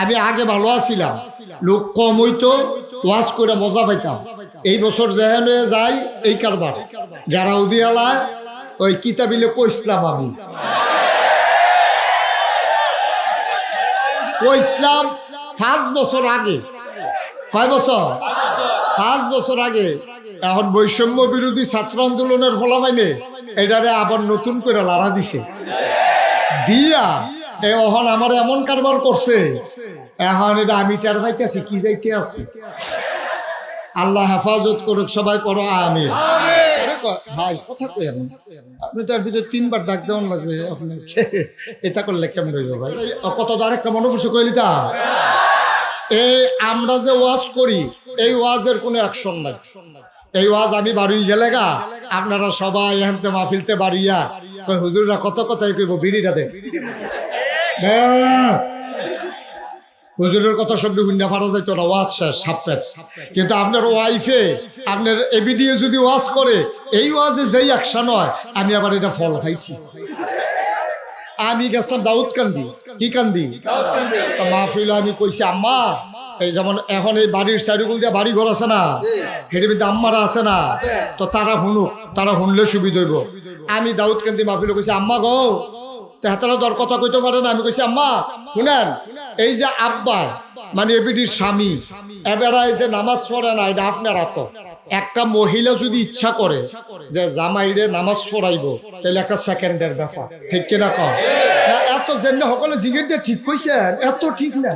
আমি আগে ভালো আছিলাম, লোক কম হইতো, ওয়াজ করে মজা পাইতাম। এই বছর যেহেন যাই এই কারবার গেরাউদিয়ালা ওই কিতাবিলে কইসলাম, আমি কইসলাম 5 বছর আগে। কয় বছর? 5 বছর আগে। এখন বৈষম্য বিরোধী ছাত্র আন্দোলনের ফলাফাইনে এটারে আবার নতুন করে লাড়া দিছে দিয়া এখন আমার এমন কারবার করছে, এখন এটা আমি টের পাইতেছি কি যাইতে আছে। আল্লাহ হেফাজত করুক, সবাই পড়ো আমিন। ভাই কথা কই, আপনি তো এর ভিতরে 3 বার ডাক দেওয়ান লাগবে, আপনি এটা করলে কেমন হইব ভাই? কত আরেকটা মনে পড়ছে কইলি তা এই আমরা যে ওয়াজ করি এই ওয়াজের কোনো অ্যাকশন নাই। এই ওয়াজ আমি বাড়ি গেলে গা আপনারা সবাই এখানতে মাহফিলতে বাড়িয়া কই হুজুররা কত কথাই কইব, বিড়িটা দে হুজুরের কথা সব হুন্ডা ফাটা যাইতো না, ওয়াজ শেষ সাপেট। কিন্তু আপনার ওয়াইফে আপনার এবিডিও যদি ওয়াজ করে এই ওয়াজে যেই অ্যাকশন হয়, আমি আবার এটা ফল খাইছি। আমি গেছিলাম দাউদকান্দি, কি কান্দি মাহফিল, আমি কইছি আম্মা এই যেমন এখন এই বাড়ির চারিগুল দিয়ে বাড়ি ঘর আছে না, হেঁটে মধ্যে আম্মারা আছে না, তো তারা শুনুক, তারা শুনলে সুবিধা হইব। আমি দাউদকান্দি মাহফিল কইছি আম্মা গো, হাতারা দর কথা কইতে পারে না। আমি কইছি আম্মা শুনেন, এই যে আব্বা মানে এবিডির স্বামী এবারে যে নামাজ পড়ে না, এটা আপনারা তো একটা মহিলা যদি ইচ্ছা করে যে জামাইরে নামাজ পড়াইব, তাহলে একটা সেকেন্ডের ব্যাপার, ঠিক কিনা কম? এত যেমনি সকলে জিগের দিয়ে ঠিক কইছেন, এত ঠিক না,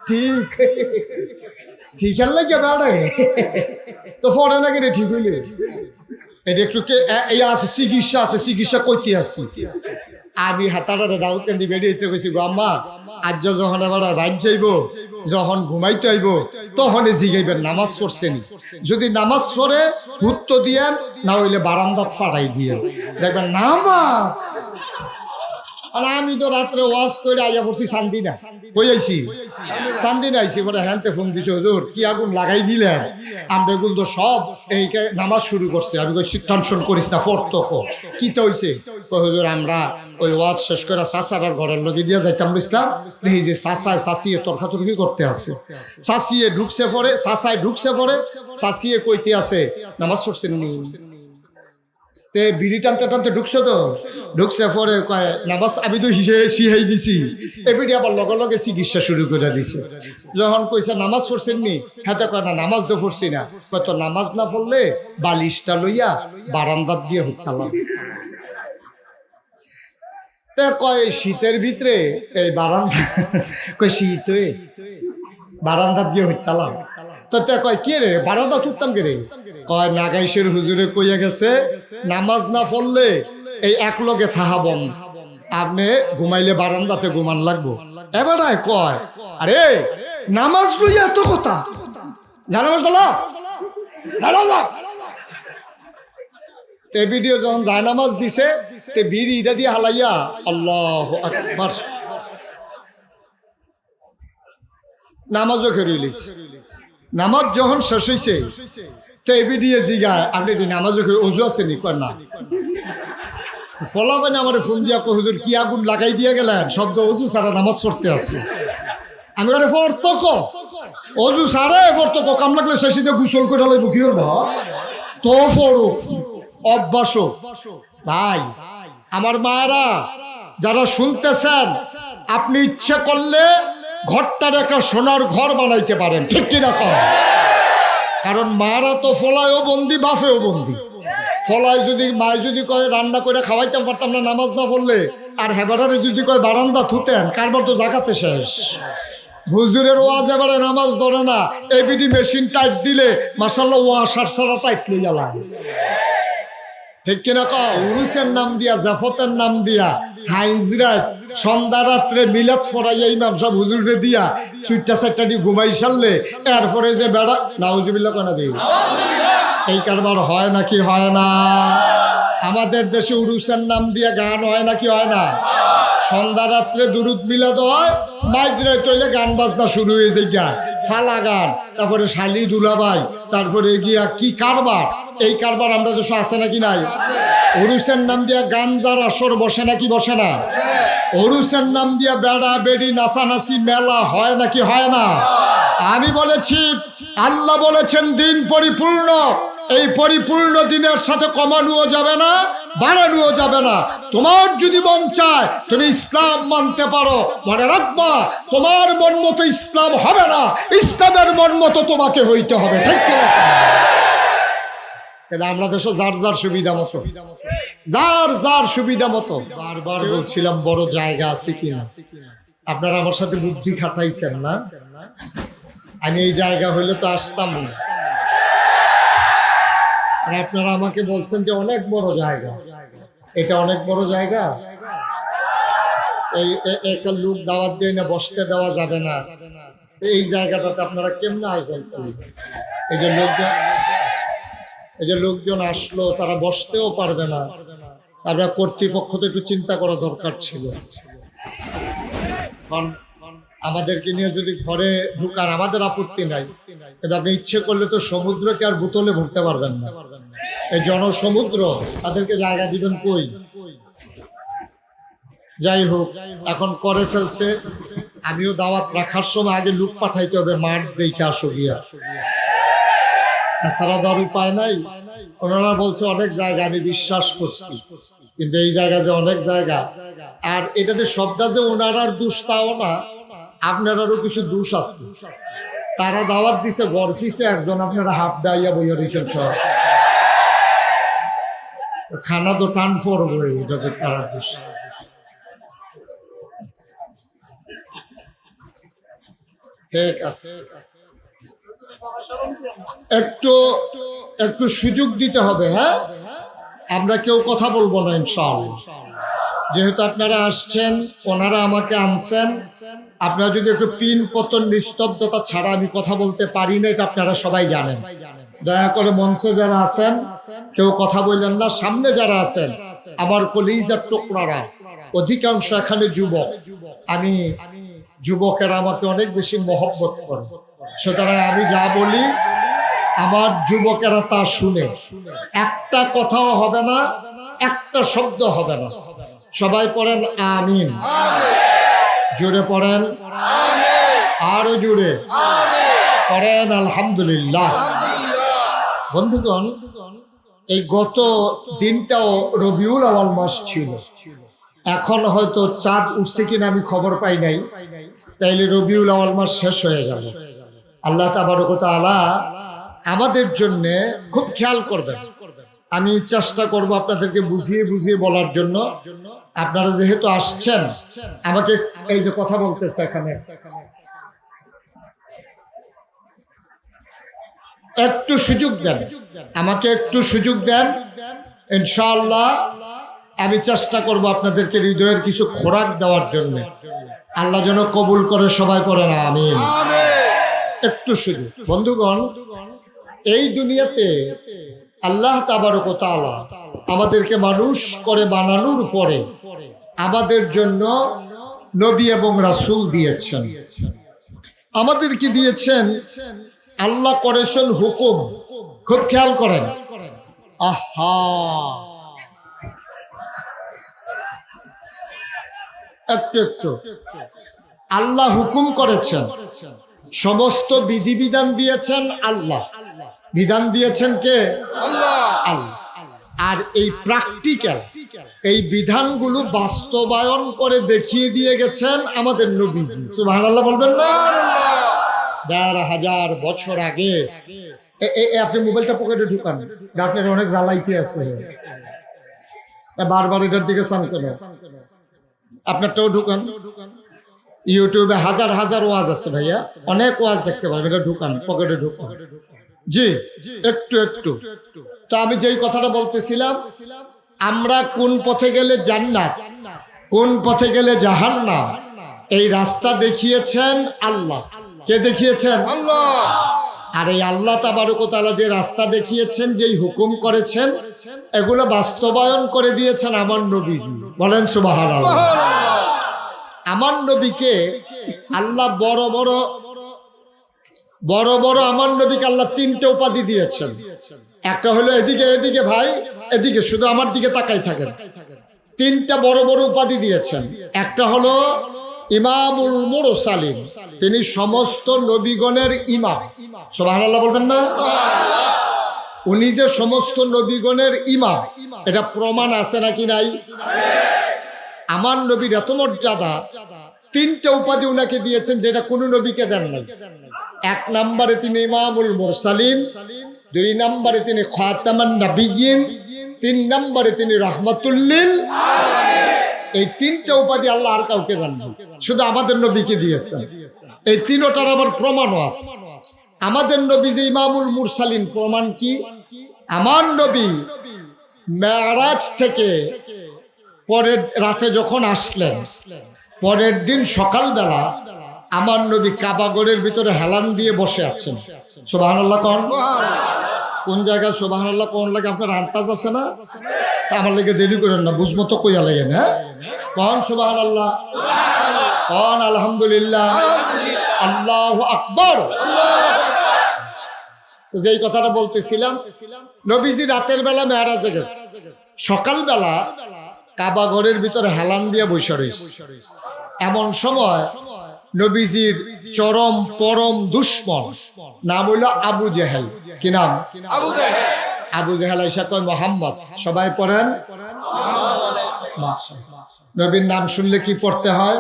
ঠিক ঠিক আনলে কে বেড়ে তো পড়ে না কেন, ঠিক হইলে এটা একটু এই আছে চিকিৎসা আছে, চিকিৎসা করতে আসছি। আমি হাতারা দাউদকান্দি বেরিয়ে গেছি গো আম্মা, আজ যখন আবার বাইর যাইব, যখন ঘুমাইতে আইব তখন জিগাইবেন নামাজ পড়ছেন, যদি নামাজ পড়ে উত্তর দিয়েন, না হইলে বারান্দাত ফাড়াই দিয়েন, দেখবেন নামাজ। আর আমি তো রাত্রে ওয়াজ করে আইয়া পড়ছি শান্তিনা, কই আইছি শান্তিনা আইছি, পরে হ্যান্তে ফোন দিছে হুজুর কি আগুন লাগাই দিলেন, আমরা এগুলো তো সব এই নামাজ শুরু করছে। আমি কইছি টেনশন করিস না, ফোর্ত কি তো হইছে? হুজুর আমরা ওই ওয়াজ শেষ করে চাচার ঘরের লগে দিয়ে যাইতাম বুঝলাম, এই যে চাচায় চাচিয়ে তর্কাতর্কি করতে আছে, চাচিয়ে ঢুকছে পরে, চাচায় ঢুকছে পরে, চাচিয়ে কইতে আছে নামাজ পড়ছেন নি, তে বিড়ি টানতে টানতে ঢুকছে তো, ঢুকছে পরে কয় নামাজ আমি তো শিহাই দিছি, এবিডি আবার লগে লগে চিকিৎসা শুরু করে দিছে। যখন কইছে নামাজ পড়ছেন নি, হাতে কয় না নামাজ তো পড়ছি না, কত নামাজ না পড়লে বালিশটা লইয়া বারান্দাত দিয়ে হুকালাম। তে কয় শীতের ভিতরে এই বারান্দা, কয় শীত হয়ে বারান্দাত দিয়ে হুকালাম। তো তে কয় কে রে বারান্দা তুলতাম কে রে? কয় নাগাইশের হুজুরে কইয়া গেছে নামাজ না পড়লে এই এক লগে থাহা বন্ধ, আপনি ঘুমাইলে বারান্দাতে ঘুমান লাগবো। এবারে কয় আরে নামাজ লইয়া এত কথা জানা ভিডিও যখন যায় নামাজ দিছে তে বিড়িটা দিয়ে হালাইয়া আল্লাহু আকবার নামাজও খেয়ে লিস। নামাজ যখন শেষ হইছে তো এবিডিয়ে জিগায় আপনি নামাজও খেয়ে অজু আছে নি? কয় না। ফলাবেন আমার ফোন দিয়া হুজুর কি আগুন লাগাই দিয়ে গেলেন, শব্দ অজু সারা নামাজ পড়তে আছে। আমি আরে ফর্তক অজু সারে ফর্তক কাম লাগলে শেষে গুসল করে লাগবো, কি করবো তো পড়ো অভ্যাস। ভাই আমার মায়েরা যারা শুনতেছেন, আপনি ইচ্ছে করলে ঘরটার একটা সোনার ঘর বানাইতে পারেন, ঠিক কিনা? কারণ মারা তো ফলায়ও বন্দি, বাপেও বন্দি। ফলায় যদি মায় যদি কয় রান্না করে খাওয়াইতাম পারতাম না নামাজ না পড়লে, আর হেবারে যদি কয় বারান্দা থুতেন, কারবার তো জাগাতে শেষ। হুজুরের ওয়াজ এবারে নামাজ ধরে না, এবিডি মেশিন টাইট দিলে মাশাআল্লাহ ওয়াশার সারা টাইট লইয়া লাগে, ঠিক কিনা? উরুসের নাম দিয়া, জাফতের নাম দিয়া, হাইজরাত সন্ধ্যা রাত্রে মিলাদ ফরাইয়া ইমাম সব হুজুরে দিয়া সুইটটা চারটা দিয়ে ঘুমাই সারলে এরপরে যে বেড়া নাউজুবিল্লাহ কানা দিই, এই কারবার হয় নাকি হয় না? আমাদের দেশে উরুসের নাম দিয়া গান হয় নাকি হয় না? সন্ধ্যা রাত্রে দুরুদ মিলাদ হয়, মাইগ্রেট হইলে গান বাজনা শুরু হয়ে যায়, ফালা গান, তারপরে শালি দুলাভাই, তারপরে গিয়া কি কারবার। এই কারবার আমরা দেশে আছে নাকি নাই? ওরুসের নাম দিয়া গাঞ্জার আসর বসে নাকি বসে না? ওরুসের নাম দিয়া বেড়া বেড়ি নাচানাচি মেলা হয় নাকি হয় না? আমি বলেছি, আল্লাহ বলেছেন দিন পরিপূর্ণ। এই পরিপূর্ণ দিনের সাথে কমানোও যাবে না, বাড়ানোও যাবে না। তোমার যদি মন চায় তুমি ইসলাম মানতে পারো, মনে রাখবা তোমার মন মতো ইসলাম হবে না, ইসলামের মন মতো তোমাকে হইতে হবে। ঠিক কিনা? আমরা দেশে যার যার সুবিধা মতো, যার যার সুবিধা মতো। বারবার বলছিলাম বড় জায়গা আছে কিনা। আপনারা আমার সাথে বুদ্ধি খাটাইছেন না? আমি এই জায়গা হইলে তো আসতাম না। আপনারা আমাকে বলছেন যে অনেক বড় জায়গা, এটা অনেক বড় জায়গা, এই একটা লোক দাওয়াত দিয়ে না বসতে দেওয়া যাবে না, এই জায়গাটাতে আপনারা কেমনে আয়োজন করবেন? এই যে লোকজন আসলো, তারা বসতেও পারবে না। আমরা কর্তৃপক্ষ তো একটু চিন্তা করা দরকার ছিল। আমাদেরকে নিয়ে যদি ঘরে ঢুকার আমাদের আপত্তি নাই, কিন্তু আপনি ইচ্ছে করলে তো সমুদ্রকে আর বোতলে ভরতে পারবেন না। এই জনসমুদ্র, তাদেরকে জায়গা দিবেন কই? যাই হোক, এখন করে ফেলছে। আমিও দাওয়াত রাখার সময় আগে লোক পাঠাইতে হবে, মাঠ দেখে আসো গিয়া, তাছাড়া ধর উপায় নাই। ওনারা বলছে অনেক জায়গা, আমি বিশ্বাস করছি, কিন্তু এই জায়গা যে অনেক জায়গা, আর এটাতে সবটা যে ওনারার দোষ তাও না, আপনারারও কিছু দোষ আছে। তারা দাওয়াত দিছে গরফিসে একজন, আপনারা হাফ ডাইয়া বইয়া দিচ্ছেন সব, খানা তো টান পড়বে, এটাতে তারা দোষ। ঠিক আছে, একটু একটু সুযোগ দিতে হবে। হ্যাঁ, আমরা কেউ কথা বলবো না ইনশাআল্লাহ। যেহেতু আপনারা আসছেন, ওনারা আমাকে আনছেন, আপনারা যদি একটু পিন পতন নিস্তব্ধতা ছাড়া আমি কথা বলতে পারি না, এটা আপনারা সবাই জানেন। দয়া করে মঞ্চে যারা আছেন কেউ কথা বললেন না। সামনে যারা আছেন আমার কলিজার টুকরারা, অধিকাংশ এখানে যুবক। আমি যুবকেরা আমাকে অনেক বেশি মহব্বত করে, সুতরাং আমি যা বলি আমার যুবকেরা তা শুনে। একটা কথাও হবে না, একটা শব্দ হবে না। সবাই পড়েন আমিন, জোরে পড়েন, আরো জোরে পড়েন আলহামদুলিল্লাহ। বন্ধুগণ, এই গত দিনটাও রবিউল আউয়াল মাস ছিল। এখন হয়তো চাঁদ উঠছে কিনা আমি খবর পাই নাই, তাইলে রবিউল আউয়াল মাস শেষ হয়ে গেল। আল্লাহ তাবারক ওয়া তাআলা আমাদের জন্য খুব খেয়াল করবেন। আমি চেষ্টা করব আপনাদেরকে বুঝিয়ে বুঝিয়ে বলার জন্য। আপনারা যেহেতু আসছেন, আমাকে এই যে কথা বলতেছে এখানে, একটু সুযোগ দেন, আমাকে একটু সুযোগ দেন। ইনশাআল্লাহ আমি চেষ্টা করব আপনাদেরকে হৃদয়ের কিছু খোরাক দেওয়ার জন্য। আল্লাহ যেন কবুল করে, সবাই পড়েন আমিন। একটু সুযোগ। বন্ধুগণ, এই দুনিয়াতে আল্লাহ তাবারক ওয়া তাআলা আমাদেরকে মানুষ করে বানানোর পরে আমাদের জন্য নবী এবং রাসূল দিয়েছেন। আমাদেরকে দিয়েছেন, আল্লাহ করেছেন হুকুম। খুব খেয়াল করেন। আহা, একটু একটু আল্লাহ হুকুম করেছেন, সমস্ত বিধিবিধান দিয়েছেন আল্লাহ। বিধান দিয়েছেন কে? আল্লাহ। আল্লাহ। আর এই প্র্যাকটিক্যাল, এই বিধানগুলো বাস্তবায়ন করে দেখিয়ে দিয়ে গেছেন আমাদের নবীজি। সুবহানাল্লাহ বলবেন না? ১,৫০০ বছর আগে। আপনি মোবাইলটা পকেটে ঢুকান, আপনার অনেক জ্বালাইতে আছে, বারবার এটার দিকে চান কেন? আপনারটাও ঢুকান। ইউটিউবে হাজার হাজার ওয়াজ আছে ভাইয়া, অনেক ওয়াজ দেখতে পাবেন, এটা ঢুকান, পকেটে ঢুকান। জি, একটু একটু। তো আমি যেই কথাটা বলতেছিলাম, আমরা কোন পথে গেলে জান্নাত, কোন পথে গেলে জাহান্নাম, এই রাস্তা দেখিয়েছেন আল্লাহ। কে দেখিয়েছেন? আল্লাহ। আর এই আল্লাহ তাবারক ওয়া তাআলা যে রাস্তা দেখিয়েছেন, যেই হুকুম করেছেন, এগুলো বাস্তবায়ন করে দিয়েছেন আমার নবীজি। বলেন সুবহানাল্লাহ। আমার নবীকে আল্লাহ বড় বড় আমার নবীকে আল্লাহ 3টে উপাধি দিয়েছেন। একটা হলো এদিকে ভাই, এদিকে শুধু আমার দিকে তাকাই থাকেন। 3টা বড় উপাধি দিয়েছেন। একটা হলো ইমামুল মুরসালিন, তিনি সমস্ত নবীগণের ইমাম। সুবহানাল্লাহ বলবেন না? উনি যে সমস্ত নবীগণের ইমাম, এটা প্রমাণ আছে নাকি নাই? আমার নবীর এত মর্যাদা, 3টে উপাধি উনাকে দিয়েছেন যেটা কোনো নবীকে দেন নাই। 1 নম্বরে তিনি ইমামুল মুরসালিন, 2 নম্বরে তিনি খাতামান নবিয়্যিন, 3 নম্বরে তিনি রাহমাতুল লিল আলামিন। এই 3টে উপাধি আল্লাহ আর কাউকে দেন নাই, শুধু আমাদের নবীকে দিয়েছেন। এই 3টার আবার প্রমাণও আছে। আমাদের নবী যে ইমামুল মুরসালিন, প্রমাণ কি? আমার নবী মেরাজ থেকে পরের রাতে যখন আসলেন, পরের দিন সকালবেলা আমার নবী কাবাগরের ভিতরে হেলান দিয়ে বসে আছেন। সুবহানাল্লাহ কোন? কোন জায়গায় সুবহানাল্লাহ কোন লাগে আপনার আন্দাজ আছে না? তা আমার লেগে দেরি করেন না, বুঝমো তো কইয়া লাগে না। কোন সুবহানাল্লাহ, কোন আলহামদুলিল্লাহ, আল্লাহু আকবার। যেই কথাটা বলতেছিলাম, নবীজি রাতের বেলা মেরাজে গেছে, সকালবেলা কাবা ঘরের ভিতরে হেলান দিয়ে বসে রয়েছে। এমন সময় নবীজির পরম দুশ্মন, নাম হইল আবু জেহেল। কি নাম? আবু জেহেল আইসা কয় মোহাম্মদ। সবাই পড়েন। নবীর নাম শুনলে কি পড়তে হয়?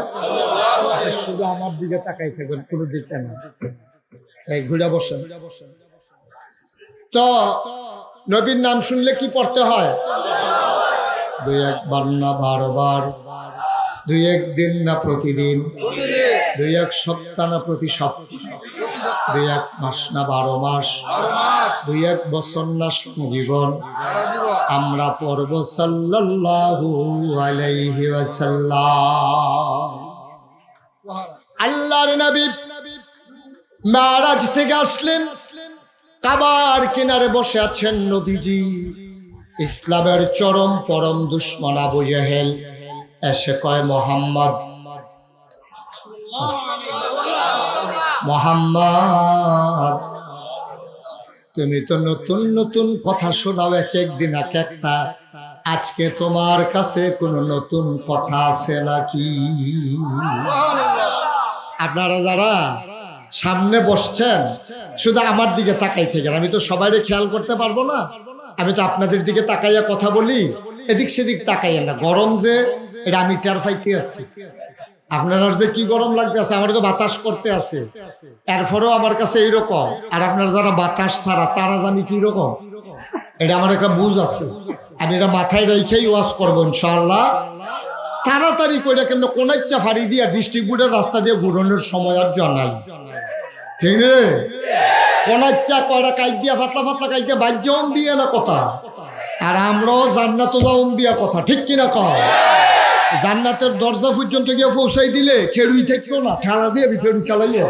শুধু আমার দিকে তাকাই থাকবেন, কোনো দিকে না, এই ঘুরে বসেন। তো নবীর নাম শুনলে কি পড়তে হয়? 2-1 বার না 12 বার, 2-1 দিন না প্রতিদিন, 2-1 সপ্তাহ না প্রতি সপ্তাহ, 2-1 মাস না 12 মাস, 2-1 বছর না জীবন। আমরা পড়ব সাল্লাল্লাহু আলাইহি ওয়াসাল্লাম। আল্লাহর নবী মেরাজ থেকে আসলেন, কাবার কিনারে বসে আছেন নবীজি। ইসলামের পরম দুশ্মন আবু জেহেল এসে কয় মোহাম্মদ, মোহাম্মদ তুমি তো নতুন কথা শোনাও এক দিন এক একটা, আজকে তোমার কাছে কোনো নতুন কথা আছে নাকি? আপনারা যারা সামনে বসছেন শুধু আমার দিকে তাকাই থাকেন, আমি তো সবাইকে খেয়াল করতে পারবো না, আমি তো আপনাদের দিকে তাকাইয়া কথা বলি, এদিক সেদিক তাকাইয়া না। গরম যে এটা আমি টের পাইতে আছি, আপনারা যে কি গরম লাগতেছে, আমার তো বাতাস করতে আছে, এরপরেও আমার কাছে এইরকম। আর আপনারা যারা বাতাস ছাড়া তারা জানি কি রকম, এটা আমার একটা বুঝ আছে। আমি এটা মাথায় রেখেই ওয়াজ করবো ইনশাআল্লাহ। তাড়াতাড়ি করে কেন কোন ইচ্ছা ফাড়ি দিয়া ডিস্ট্রিবিউটার রাস্তা দিয়ে ঘুরনের সময় আর জানাই, ঠিক রে? কোন ইচ্ছা কয়টা কাইট দিয়া ফাতলা কাইট দিয়া বাজ্যম দিয়ে না কথা, আর আমরাও জান্নাত যাওন দিয়া কথা, ঠিক কিনা কয়? জান্নাতের দরজা পর্যন্ত গিয়ে পৌঁছাই দিলে খেড়ুই থেকেও না, ঠেলা দিয়ে ভিতরে ঢুকালাইয়ে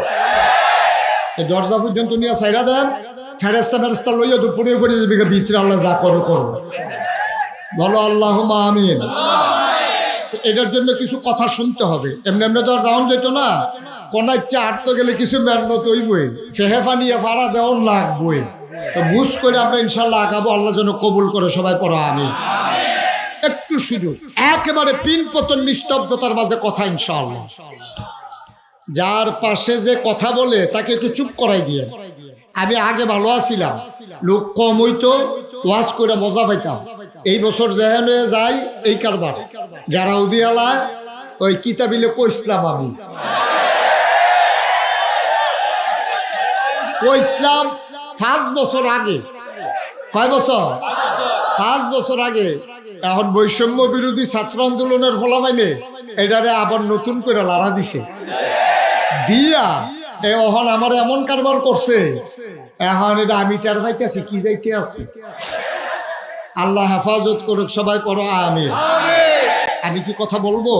এই দরজা পর্যন্ত নিয়ে সাইরা দেন, ফেরেস্তা লইয়া দুপুরে করে যাবি ভিতরে, আল্লাহ যা করো করো, বলো আল্লাহুম্মা আমিন। এটার জন্য কিছু কথা শুনতে হবে, এমনি তো আর যাওন যেত না। কোন ইচ্ছা আটতে গেলে কিছু মেহনত হইবই, ফেহেফা নিয়ে ভাড়া দেওয়ান লাগবই। তো বুঝ করে আমরা ইনশাল্লাহ আগাবো, আল্লাহ যেন কবুল করে, সবাই পড়ো আমিন। একটু সুযোগ, একেবারে পিন পতন নিস্তব্ধতার মাঝে কথা ইনশাআল্লাহ। যার পাশে যে কথা বলে তাকে একটু চুপ করাই দিয়ে। আমি আগে ভালো আছিলাম, লোক কম হইতো, ওয়াজ করে মজা পাইতাম। এই বছর যেহেন হয়ে যাই এই কারবার গেরাউদিয়ালা ওই কিতাবিলে কইসলাম, আমি কইসলাম 5 বছর আগে। কয় বছর? 5 বছর আগে। এখন বৈষম্য বিরোধী ছাত্র আন্দোলনের ফলামাইনে এটারে আবার নতুন করে লাড়া দিছে দিয়া, এখন আমার এমন কারবার করছে, এখন এটা আমি টের পাইতেছি কি যাইতে আছি। আল্লাহ হেফাজত করুক, সবাই পড়ো আমিন। আমি কি কথা বলবো?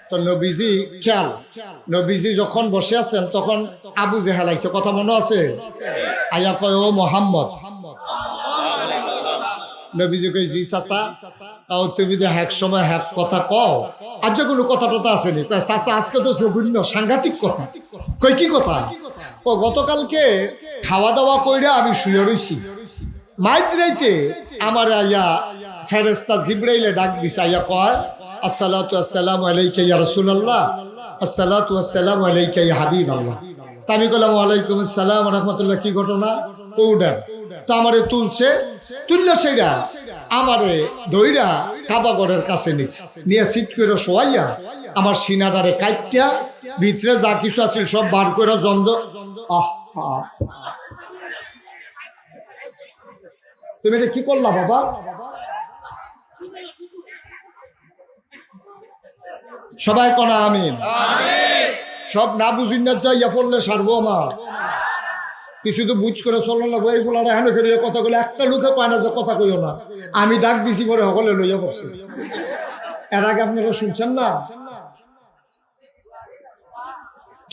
তো নবীজি খেয়াল, নবীজি যখন বসে আছেন তখন আবু জেহেল আইছে, কথা মনে আছে? আয়া কয় ও মোহাম্মদ, নবীজি কই জি চাচা, তুমি যে এক সময় এক কথা কও, আর যে কোনো কথা টথা আসেনি। চাচা আজকে তো জঘন্য সাংঘাতিক কথা। কই কি কথা? ও গতকালকে খাওয়া দাওয়া কইরা আমি শুয়ে রইছি, মাইদ্রাইতে আমার আইয়া ফেরেশতা জিবরাইলে ডাক দিছে, আইয়া কয় আসসালাতু আসসালামু আলাইকা ইয়া রাসূলুল্লাহ, আসসালাতু আসসালামু আলাইকা ইয়া হাবিবাল্লাহ। তা আমি কইলাম ওয়ালাইকুম আসসালাম ওয়া রাহমাতুল্লাহ, কি ঘটনা? কৌডার তো আমারে তুলছে, তুললে সেটা আমারে দইরা কাবাগরের কাছে নিয়ে সিট করে শোয়াইয়া আমার সিনাটারে কাইটটা ভিতরে যা কিছু আছিল সব বার করে জন্দ। তুমি এটা কি করলা বাবা? সবাই কনা আমিন। সব না বুঝিন না যাইয়া পড়লে সারবো আমার কিছু তো বুঝ করে চলো না, বই ফোলার এখানে করিয়া কথা বলে একটা লোকে পায় না যে কথা কইও না। আমি ডাক দিছি পরে সকলে লইয়া পড়ছি। এর আগে আপনারা শুনছেন না?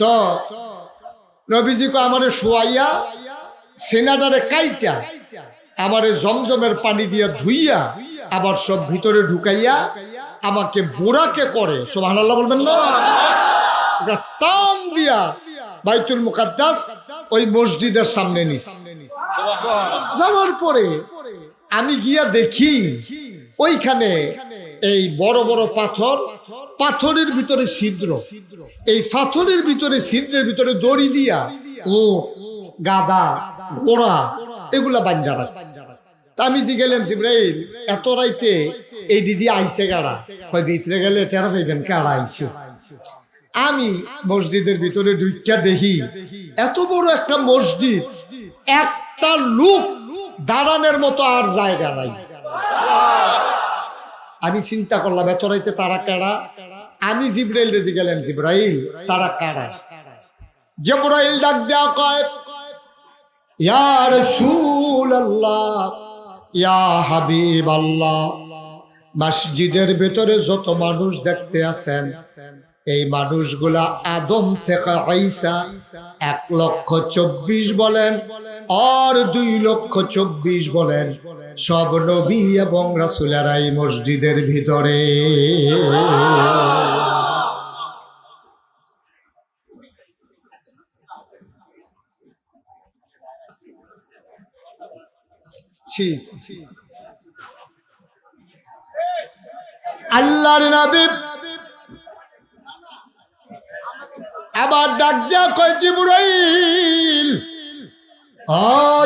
তো নবীজি কো আমারে শোয়াইয়া সেনাটারে কাইটা আমারে জমজমের পানি দিয়া ধুইয়া আবার সব ভিতরে ঢুকাইয়া আমাকে বোরাকে করে, সুবহানাল্লাহ বলবেন না, টান দিয়া বাইতুল মুকাদ্দাস ওই মসজিদের সামনে নিস। যাওয়ার পরে আমি গিয়া দেখি ওইখানে এই বড় বড় পাথর, পাথরের ভিতরে ছিদ্র, এই পাথরের ভিতরে ছিদ্রের ভিতরে দড়ি দিয়া ও গাদা ঘোড়া এগুলা বাঞ্জা রাখছে। তা আমি জিজ্ঞেলাম জিবরাইল এত রাইতে এই দিদি আইসে গাড়া? কয় ভিতরে গেলে টেরা পাইবেন কারা আইছে। আমি মসজিদের ভিতরে ঢুইকা দেখি এত বড় একটা মসজিদ, একটা লোক দাঁড়ানোর মতো আর জায়গা নাই। আমি চিন্তা করলাম এত রাইতে তারা কারা? আমি জিবরাইল রেজি গেলাম, জিবরাইল তারা কারা? জিবরাইল ডাক দেয়া কয় ইয়া রাসূলুল্লাহ, ইয়া হাবিবাল্লাহ, মসজিদের ভিতরে যত মানুষ দেখতে আছেন এই মানুষগুলা আদম থেকে ঈসা 1,24,000 বলেন আর 2,24,000 বলেন, সব নবী এবং রাসূলেরা এই মসজিদের ভিতরে। আল্লাহর নবী আবার ডাক দেয়া কয় জিবরাইল,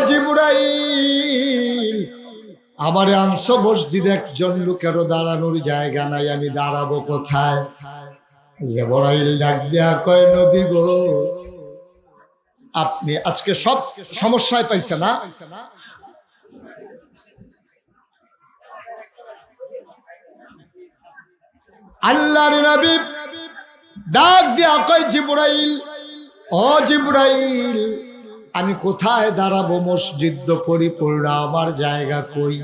জিবরাইল আমারে আনছো মসজিদে, একজন লোকেরও দাঁড়ানোর জায়গা নাই, আমি দাঁড়াবো কোথায়? জিবরাইল ডাক দেয়া কয় নবী গো, আপনি আজকে সব সমস্যায় পাইছে না? আল্লাহর নবী ডাক দিয়া কয় জিবরাইল, ও জিবরাইল আমি কোথায় দাঁড়াবো? মসজিদ পরিপূর্ণ, আমার জায়গা কই?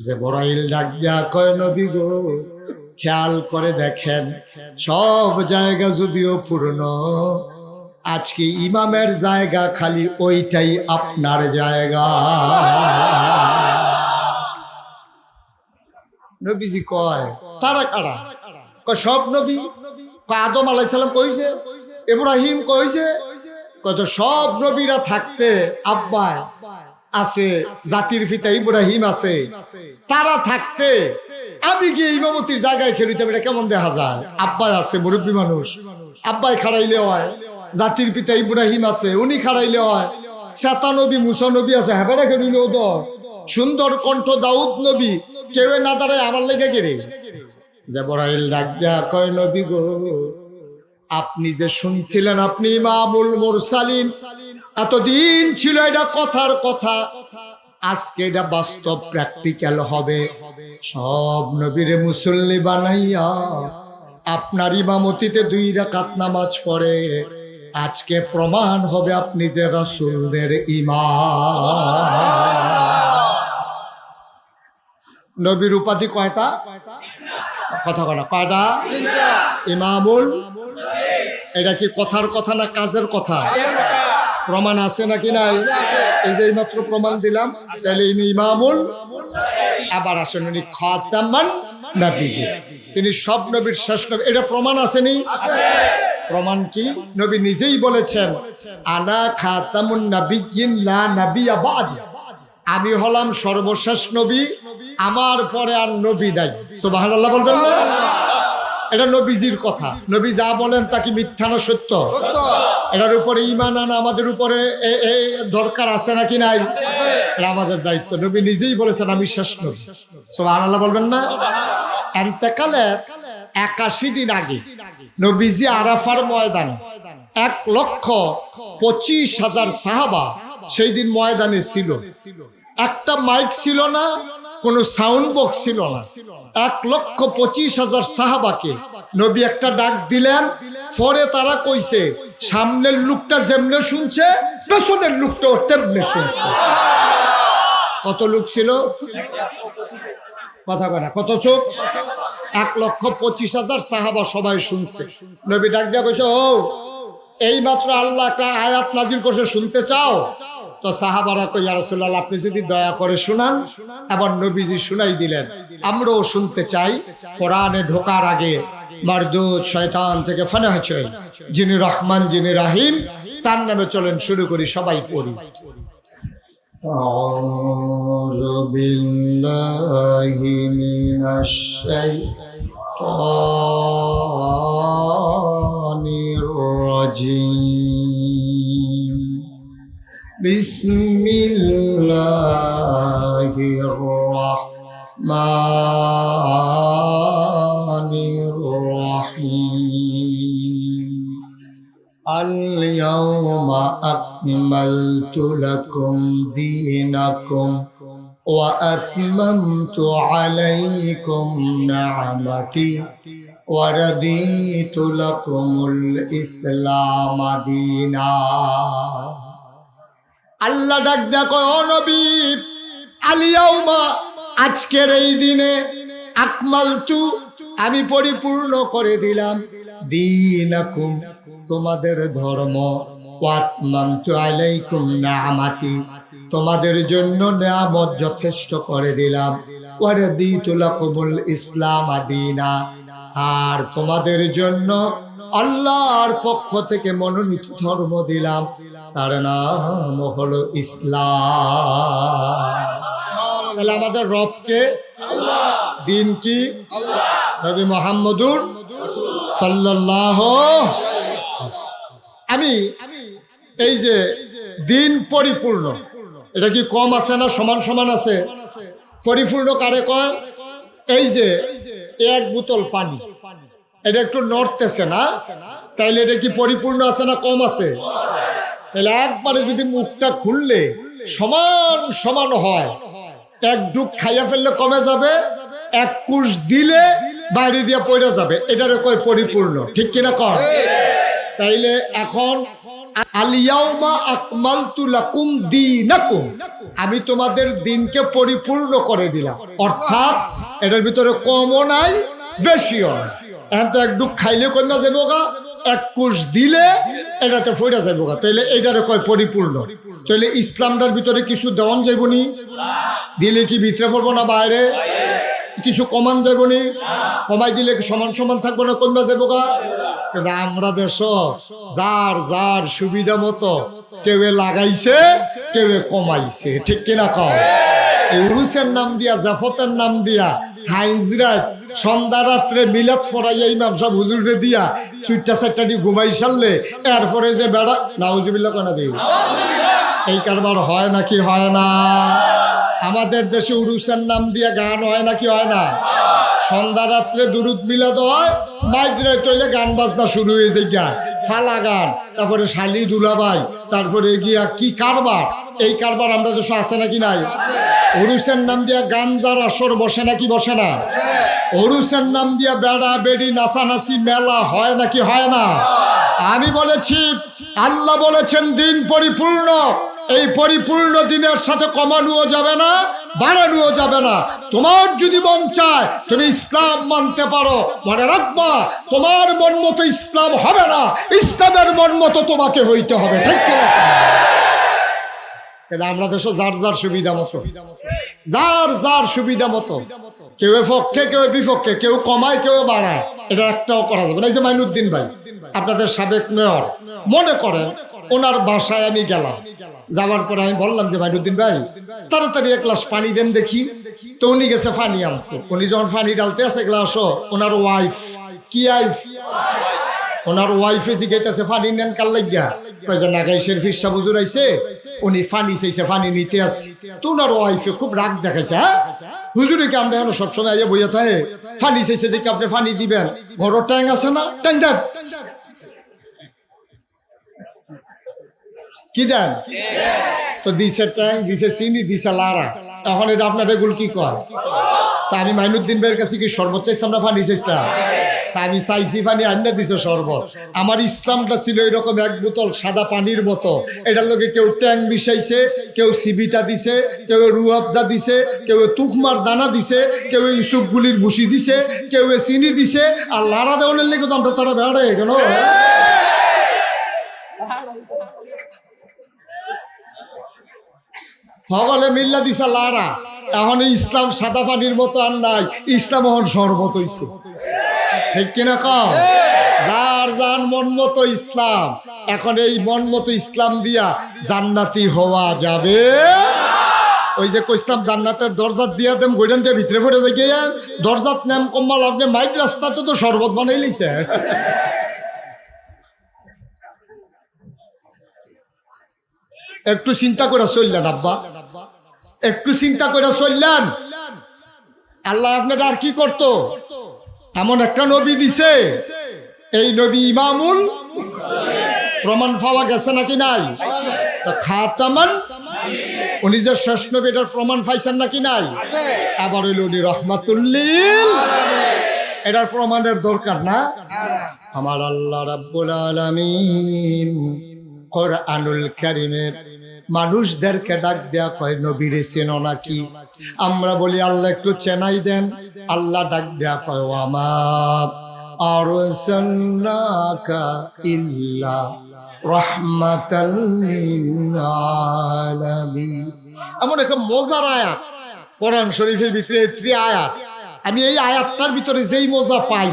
জিবরাইল ডাক দিয়া কয় নবী গো, খেয়াল করে দেখেন সব জায়গা যদিও পূর্ণ, আজকে ইমামের জায়গা খালি, ওইটাই আপনার জায়গা। নবীজি কয় তারা কারা? কয় সব নবী। আদম আলাইহিস সালাম কইছে, ইব্রাহিম কইছে, কত সব নবীরা থাকতে আব্বা আছে, জাতির পিতা ইব্রাহিম আছে, তারা থাকতে আমি কি ইমামতির জায়গায় খেলিতে এটা কেমন দেখা যায়? আব্বাই আছে, মুরব্বী মানুষ, আব্বাই খাড়াইলে হয়, জাতির পিতা ইব্রাহিম আছে, উনি খাড়াইলে হয়, চেতা নবী মুসা নবী আছে, হেবারা খেলিলেও তো সুন্দর কণ্ঠ দাউদ নবী, কেউ না দাঁড়ায় আমার লেগে গেলে। জিবরাইল ডাক দেয়া কয় নবী গো, আপনি যে শুনছিলেন আপনি ইমামুল মুরসালিন, এতদিন ছিল এটা কথার কথা, আজকে এটা বাস্তব প্র্যাকটিক্যাল হবে। সব নবীরে মুসল্লি বানাইয়া আপনার ইমামতিতে 2 রাকাত নামাজ পড়ে, আজকে প্রমাণ হবে আপনি যে রাসূলদের ইমাম। নবীর উপাধি কয়টা? কথা বলা কয়টা? ইমামুল। এটা কি কথার কথা না কাজের কথা? প্রমাণ আছে নাকি নাই? এই যে এইমাত্র প্রমাণ দিলাম, তাহলে ইনি ইমামুল, আবার আসেন উনি খাতামান নবিয়্যিন, তিনি সব নবীর শেষ নবী। এটা প্রমাণ আসেনি? প্রমাণ কি? নবী নিজেই বলেছেন, আনা খাতামুন নবিয়্যিন লা নবিয়্যা বা'দি, আমি হলাম সর্বশেষ নবী, আমার পরে আর নবী নাই। সুবহানাল্লাহ বলবেন না? এটা নবীজির কথা। নবী যা বলেন তা কি মিথ্যা না সত্য? এটার উপরে ঈমান আনা আমাদের উপরে দরকার আছে নাকি নাই? এটা আমাদের দায়িত্ব। নবী নিজেই বলেছেন আমি শেষ নবী। সুবহানাল্লাহ বলবেন না? ইন্তেকালের 81 দিন আগে নবীজি আরাফার ময়দানে 1,25,000 সাহাবা সেই দিন ময়দানে ছিল। একটা মাইক ছিল না, কোনো সাউন্ড বক্স ছিল না। 1,25,000 সাহাবাকে নবী একটা ডাক দিলেন। পরে তারা কইছে, সামনের লোকটা যেমনে শুনছে পেছনের লোকটাও তেমনে শুনছে। কত লোক ছিল? কথা বলে কত চোখ? 1,25,000 সাহাবা সবাই শুনছে। নবী ডাক দিয়া কইছে, ও এই মাত্র আল্লাহ একটা আয়াত নাজিল করছে, শুনতে চাও? তো সাহাবারা কই, ইয়া রাসূলুল্লাহ আপনি যদি দয়া করে শুনান। আবার নবীজি শুনাই দিলেন, আমরাও শুনতে চাই। কোরআনে ঢোকার আগে মারদুদ শয়তান থেকে ফানা হচ্ছে, যিনি রহমান যিনি রাহিম, তার নামে চলেন শুরু করি, সবাই পড়ি। আউযু বিল্লাহি মিনাশ শাইতানির রাজীম। বিসমিল্লাহির রাহমানির রাহিম। আল-ইয়াওমা আকমালতু লাকুম দীনাকুম ওয়া আতমামতু আলাইকুম নি'মাতি ওয়া রাদিতু লাকুমুল ইসলাম দীনা। আল্লাহ ডাক দেয়া কয়, ও নবী, আল-ইয়াওমা আজকের এই দিনে, আকমালতু আমি পরিপূর্ণ করে দিলাম, দীনাকুম তোমাদের ধর্ম, ওয়া আতমামতু আলাইকুম নি'মাতি তোমাদের জন্য নিয়ামত যথেষ্ট করে দিলাম, ওয়া রাদিতু লাকুমুল ইসলাম দীনা আর তোমাদের জন্য আল্লাহর পক্ষ থেকে মনোনীত ধর্ম দিলাম, তার নাম হলো ইসলাম। তাহলে আমাদের রবকে আল্লাহ, দিন কি আল্লাহ, নবী মুহাম্মদুর সাল্লাল্লাহু। আমি এই যে দিন পরিপূর্ণ, এটা কি কম আছে না সমান সমান আছে? পরিপূর্ণ কারে কয়? এই যে এক বোতল পানি, এটা একটু নড়তেছে না, তাইলে এটা কি পরিপূর্ণ আছে না কম আছে? তাহলে একবারে যদি মুখটা খুললে সমান সমান হয়, এক ডুব খাইয়া ফেললে কমে যাবে, এক কুশ দিলে বাইরে দিয়ে পড়ে যাবে, এটারে কয় পরিপূর্ণ। ঠিক কিনা কর? তাইলে এখন আল-ইয়াওমা আকমালতু লাকুম দীনাকুম, আমি তোমাদের দিনকে পরিপূর্ণ করে দিলাম। অর্থাৎ এটার ভিতরে কমও নাই বেশিও নাই। এখন তো এক ডুব খাইলে কমে যাবো গা, এক কুশ দিলে এটাতে ফইরা যাবো গা, তাইলে এটারে কয় পরিপূর্ণ। তাইলে ইসলামটার ভিতরে কিছু দেওয়ান যাইবনি, দিলে কি ভিতরে পড়বো না বাইরে? কিছু কমান যাইবনি, কমাই দিলে কি সমান সমান থাকবো না কমে যাবো গা? কিন্তু আমরা দেশ যার যার সুবিধা মতো কেউ লাগাইছে কেউ কমাইছে। ঠিক কিনা কও? এই উরুসের নাম দিয়া, জাফতের নাম দিয়া, হাইজরাত সন্ধ্যা রাত্রে মিলাদ ফরাইয়া ইমাম সাহেব হুজুরে দিয়া চুইটা চারটা দিয়ে ঘুমাই সারলে এরপরে যে বেড়া নাউজুবিল্লাহ কানা দিই, এই কারবার হয় নাকি হয় না? আমাদের দেশে উরুসের নাম দিয়া গান হয় নাকি হয় না? সন্ধ্যা রাত্রে দুরুদ মিলাদ হয়, মাইগ্রে তৈলে গান বাজনা শুরু হয়ে যায়, গান ফালা গান, তারপরে শালি দুলাভাই, তারপরে গিয়া কি কারবার। এই কারবার আমরা দেশে আছে নাকি নাই? উরুসের নাম দিয়া গাঞ্জার আসর বসে নাকি বসে না? উরুসের নাম দিয়া বেড়া বেড়ি নাচানাচি মেলা হয় নাকি হয় না? আমি বলেছি, আল্লাহ বলেছেন দিন পরিপূর্ণ। এই পরিপূর্ণ দিনের সাথে কমানোও যাবে না, বাড়ানোও যাবে না। তোমার যদি মন চায় তুমি ইসলাম মানতে পারো, মনে রাখবা তোমার মন মতো ইসলাম হবে না, ইসলামের মন মতো তোমাকে হইতে হবে। ঠিক কিনা? কিন্তু আমরা দেশে যার যার সুবিধা মতো, যার যার সুবিধা মতো, কেউ পক্ষে কেউ বিপক্ষে, কেউ কমায় কেউ বাড়ায়, এটা একটাও করা যাবে না। এই যে মাইনুদ্দিন ভাই আপনাদের সাবেক মেয়র, মনে করেন ওনার বাসায় আমি গেলাম, যাওয়ার পরে আমি বললাম যে মাইনুদ্দিন ভাই তাড়াতাড়ি এক গ্লাস পানি দেন দেখি। তো উনি গেছে পানি আনতো। উনি যখন পানি ডালতে আছে গ্লাসও, ওনার ওয়াইফ, কি ওয়াইফ, ওনার ওয়াইফে জিজ্ঞাসা পানি নেন কার লাগিয়া, কয় যে নাগাইশের ফিরসা হুজুর আইছে, উনি পানি চাইছে, পানি নিতে আসে। তো ওনার ওয়াইফে খুব রাগ দেখাইছে, হ্যাঁ হুজুরে কি আমরা এখন সবসময় আইয়া বইয়া থাকে, পানি চাইছে দেখে আপনি পানি দিবেন, ঘর ট্যাং আছে না, ট্যাং দেন, কি দেন? তো দিছে ট্যাং, দিছে চিনি, দিছে লারা। এখন এটা আপনার এগুলো কি কয়? তা আমি মাইনুদ্দিন ভাইয়ের কাছে কি শরবত চাইতাম না পানি চাইতাম? তা আমি চাইছি পানি, আন্না দিছে শরবত। আমার ইসলামটা ছিল এরকম এক বোতল সাদা পানির মতো। এটার লোকে কেউ ট্যাং মিশাইছে, কেউ সিবিটা দিছে, কেউ রুয়াবজা দিছে, কেউ তুকমার দানা দিছে, কেউ ইউসুফ গুলির ভুসি দিছে, কেউ চিনি দিছে। আর লাড়া দেওয়ানের লেগে তো আমরা তারা বেড়ে কেন সকলে মিল্লা দিছে লারা। এখন ইসলাম সাদা পানির মতো আর নাই, ইসলাম এখন শরবত হইছে, ঠিক কিনা কম? যার যার মন মতো ইসলাম। এখন এই মন মতো ইসলাম দিয়া জান্নাতি হওয়া যাবে। ওই যে কইসলাম জান্নাতের দরজাত দিয়া দেম, গোইডান দিয়ে ভিতরে পড়ে যাই গিয়া দরজাত নাম কম্মাল, আপনি মাইক রাস্তাতে তো শরবত বানাই লিছে। একটু চিন্তা করে চললেন আব্বা, একটু চিন্তা করে চললেন। আল্লাহ আপনার আর কি করত? এমন একটা নবী দিছে, এই নবী ইমামুল, প্রমাণ পাওয়া গেছে নাকি নাই? খাতামান, উনি যে শেষ নবী এটার প্রমাণ পাইছেন নাকি নাই? আবার হইল উনি রহমাতুল্লিল, এটার প্রমাণের দরকার না? আমার আল্লাহ রাব্বুল আলামিন কোরআনুল কারীমের মানুষদেরকে ডাক দেয়া কয় নবীরে চেনো নাকি? আমরা বলি আল্লাহ একটু চেনাই দেন। আল্লাহ ডাক দেয়া কয় ওয়ামা আরসালনাকা ইল্লা রাহমাতাল লিল আলামিন। এমন একটা মজার আয়াত কোরআন শরীফের ভিতরে, 3 আয়াত। আমি এই আয়াতটার ভিতরে যেই মজা পাই,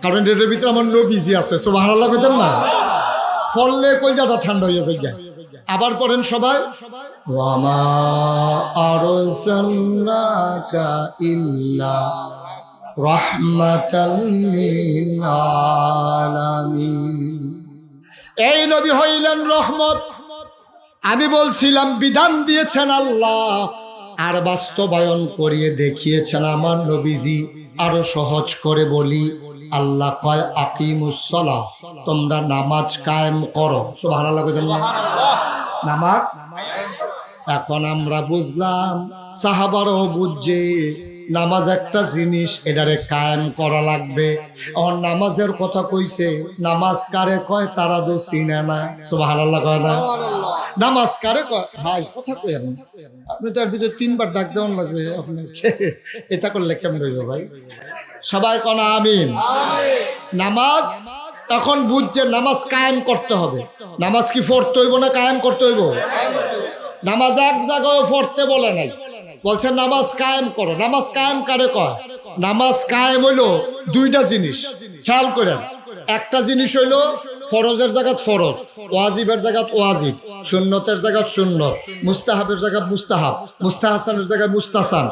কারণ এটার ভিতরে আমার নবীজি আছে, সুবহানাল্লাহ কইতেন না, ফললে কলজাটা ঠান্ডা হয়ে যায়। আবার পড়েন সবাই, ওয়ামা আরসালনাকা ইল্লা রাহমাতাল লিল আলামিন। এই নবী হইলেন রহমত। আমি বলছিলাম বিধান দিয়েছেন আল্লাহ, আর বাস্তবায়ন করিয়ে দেখিয়েছেন আমার নবীজি। আরো সহজ করে বলি, আল্লাহ কয় আকিমুস সালাহ, তোমরা নামাজ কায়েম করো। সুবহানাল্লাহ কইতেন না? নামাজ। এখন আমরা বুঝলাম, সাহাবারও বুঝছে নামাজ একটা জিনিস, এটারে কায়েম করা লাগবে। আর নামাজের কথা কইছে, নামাজ কারে কয় তারা তো চিনে না। সুবহানাল্লাহ কয় না? নামাজ কারে কয়? ভাই কথা কই, আপনি তো এর ভিতরে 3 বার ডাক দেওয়ান লাগে, আপনি এটা করলে কেমন হইল ভাই? সবাই কোন আমিন। নামাজ তখন বুঝছে নামাজ কায়েম করতে হবে। নামাজ কি পড়তে হইব না কায়েম করতে হইব? নামাজ এক জায়গায় পড়তে বলে নাই, বলছে নামাজ কায়েম করো। নামাজ কায়েম কারে কয়? নামাজ কায়েম হইলো 2টা জিনিস, খেয়াল করেন। একটা জিনিস হইলো ফরজের জায়গাত ফরজ, ওয়াজিবের জায়গাত ওয়াজিব, সুন্নতের জায়গাত সুন্নত, মুস্তাহাবের জায়গাত মুস্তাহাব, মুস্তাহাসানের জায়গায় মুস্তাহাসান।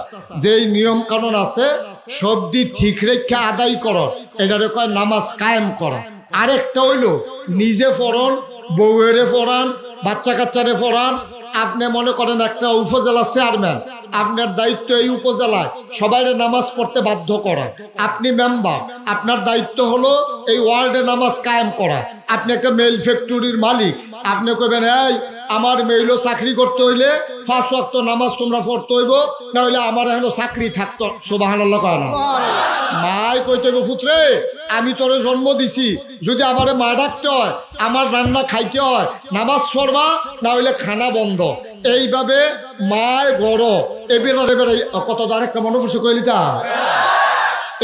যেই নিয়ম কানুন আছে সবটি ঠিক রেখে আদায় করো, এটারে কয় নামাজ কায়েম করা। আরেকটা হইলো নিজে পড়ন, বউয়েরে পড়ান, বাচ্চা কাচ্চারে পড়ান। আপনি মনে করেন একটা উপজেলা চেয়ারম্যান, আপনার দায়িত্ব এই উপজেলায় সবাই নামাজ পড়তে বাধ্য করা। আপনি মেম্বার, আপনার দায়িত্ব হলো এই ওয়ার্ডে নামাজ কায়েম করা। আপনি একটা মেইল ফ্যাক্টরির মালিক, আপনি কইবেন এই আমার মেইলও চাকরি করতে হইলে 5 ওয়াক্ত নামাজ তোমরা পড়তে হইব, না হইলে আমার এখনো চাকরি থাকতো। সুবহানাল্লাহ কয় না? মাই কইতে হইব পুত্রে আমি তোরে জন্ম দিছি, যদি আমারে মা ডাকতে হয়, আমার রান্না খাইতে হয়, নামাজ পড়বা, না হইলে খানা বন্ধ। এইভাবে মায় গড় এবারে কত আরেকটা মনে পড়ছে কইলিতা।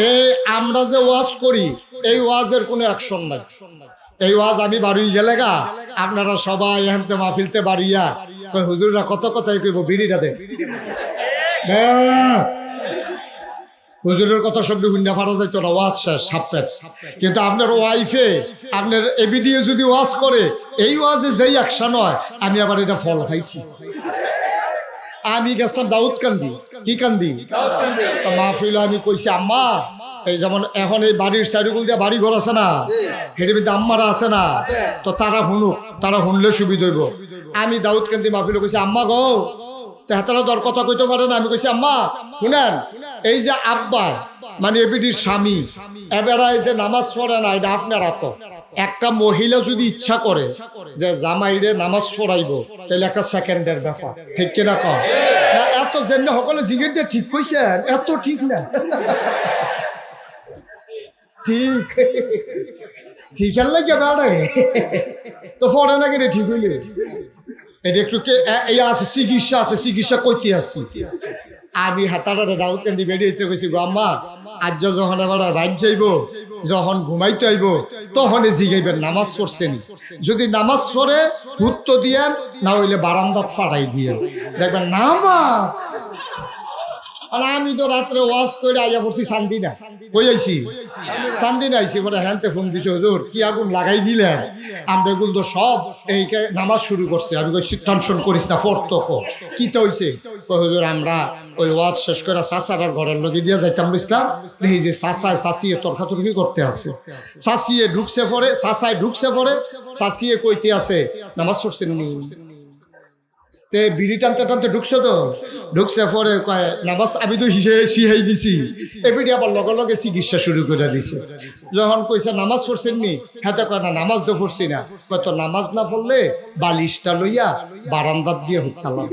এই আমরা যে ওয়াজ করি, এই ওয়াজের কোনো অ্যাকশন নাই। এই ওয়াজ আমি বাড়ি গেলে গা আপনারা সবাই এখানতে মাহফিলতে বাড়িয়া কই হুজুররা কত কথাই কইব বিড়িটা দে হুজুরের কথা শব্দ হুন্ডা ফাটা যাইতো না ওয়াজ শেষ সাপেট কিন্তু আপনার ওয়াইফে আপনার এবিডিও যদি ওয়াজ করে এই ওয়াজে যেই অ্যাকশন হয় আমি আবার এটা ফল খাইছি আমি গেছিলাম দাউদকান্দি কি কান্দি মাহফিল আমি কইছি আম্মা এই যেমন এখন এই বাড়ির চারিগুল দিয়ে বাড়ি ঘর আছে না হেঁটে মধ্যে আম্মারা আছে না তো তারা শুনুক তারা শুনলে সুবিধা হইব আমি দাউদকান্দি মাহফিল কইছি আম্মা গো হাতারা দর কথা কইতে পারে না আমি কইছি আম্মা শুনেন এই যে আব্বা মানে এবিডির স্বামী এবারে যে নামাজ পড়ে না এটা আপনারা তো একটা মহিলা যদি ইচ্ছা করে যে জামাইরে নামাজ পড়াইব তাহলে একটা সেকেন্ডের ব্যাপার ঠিক কিনা কম এত যেমনি সকলে জিগের দিয়ে ঠিক কইছেন এত ঠিক না ঠিক ঠিক খেললে কে বেড়ে তো পড়ে নাকি রে ঠিক হইলে এটা একটু এই আছে চিকিৎসা করতে আসছি আমি হাতাটা দাউদকান্দি বেরিয়ে গেছি গো আম্মা আজ যখন এবার বাইক যাইব যখন ঘুমাইতে আইব তখন জিগাইবেন নামাজ পড়ছেন যদি নামাজ পড়ে হুত্ত দিয়েন না হইলে বারান্দাত ফাড়াই দিয়ে দেখবেন নামাজ আর আমি তো রাত্রে ওয়াজ করে আইয়া পড়ছি শান্তিনা কই আইছি শান্তিনা আইছি পরে হ্যান্তে ফোন দিছে হুজুর কি আগুন লাগাই দিলেন আমরা এগুলো তো সব এই নামাজ শুরু করছে আমি কইছি টেনশন করিস না ফোর্ত কি তো হইছে হুজুর আমরা ওই ওয়াজ শেষ করে চাচার ঘরের লগে দিয়ে যাইতাম বুঝলাম এই যে চাচিয়ে তর্কাতর্কি করতে আছে চাচিয়ে ঢুকছে পরে চাচায় ঢুকছে পরে চাচিয়ে কইতে আছে নামাজ পড়ছেন নি তে বিড়ি টানতে টানতে ঢুকছে তো ঢুকছে পরে কয় নামাজ আমি তো শিহাই দিছি এবিডি আবার লগে লগে চিকিৎসা শুরু করে দিছে যখন কইছে নামাজ পড়ছেন নি হাতে কয় না নামাজ তো পড়ছি না কয় তো নামাজ না পড়লে বালিশটা লইয়া বারান্দাত দিয়ে হুক্কালাম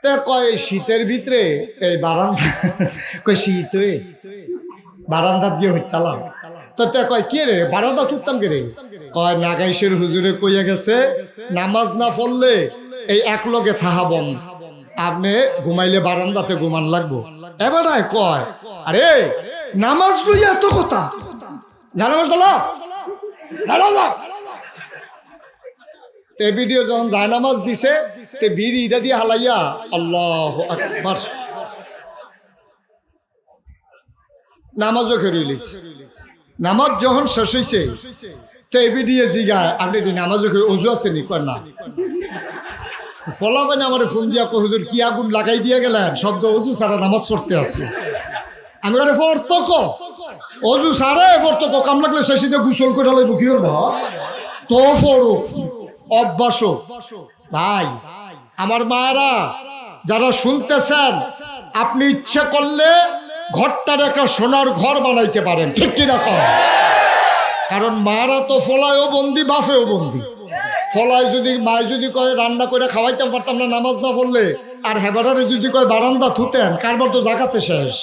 তে কয় শীতের ভিতরে এই বারান্দা কয় শীত হয়ে বারান্দাত দিয়ে হুক্কালাম তো তে কয় কে রে বারান্দা তুলতাম কে রে কয় নাগাইশের হুজুরে কইয়া গেছে নামাজ না পড়লে এই এক লগে থাহাবন আপনি ঘুমাইলে বারান্দাতে ঘুমান লাগবো এবারে কয় আরে নামাজ লইয়া এত কথা জানামাজ তে ভিডিও যখন যায় নামাজ দিছে তে বিড়িটা দিয়ে হালাইয়া আল্লাহু আকবার নামাজও খেরিলিস নামাজ যখন শেষ হইছে তো এবিডিয়ে জিগায় আপনি নামাজ অজু আছে নি কর না ফলা পাই না আমার ফোন দিয়া হুজুর কি আগুন লাগাই দিয়ে গেলেন শব্দ অজু সারা নামাজ পড়তে আছে আমি করে ফর্তক অজু সারে ফর্তক কাম লাগলে শেষে গুসল করে লইব কি করবো তো পড়ো অভ্যাস ভাই আমার মায়েরা যারা শুনতেছেন আপনি ইচ্ছে করলে ঘরটার একটা সোনার ঘর বানাইতে পারেন ঠিক কি রাখো কারণ মারা তো ফলায়ও বন্দি বাফেও বন্দি ফলায় যদি মায় যদি কয় রান্না করে খাওয়াইতাম পারতাম না নামাজ না পড়লে আর হেবারে যদি কয় বারান্দা থুতেন কারবার তো জাগাতে শেষ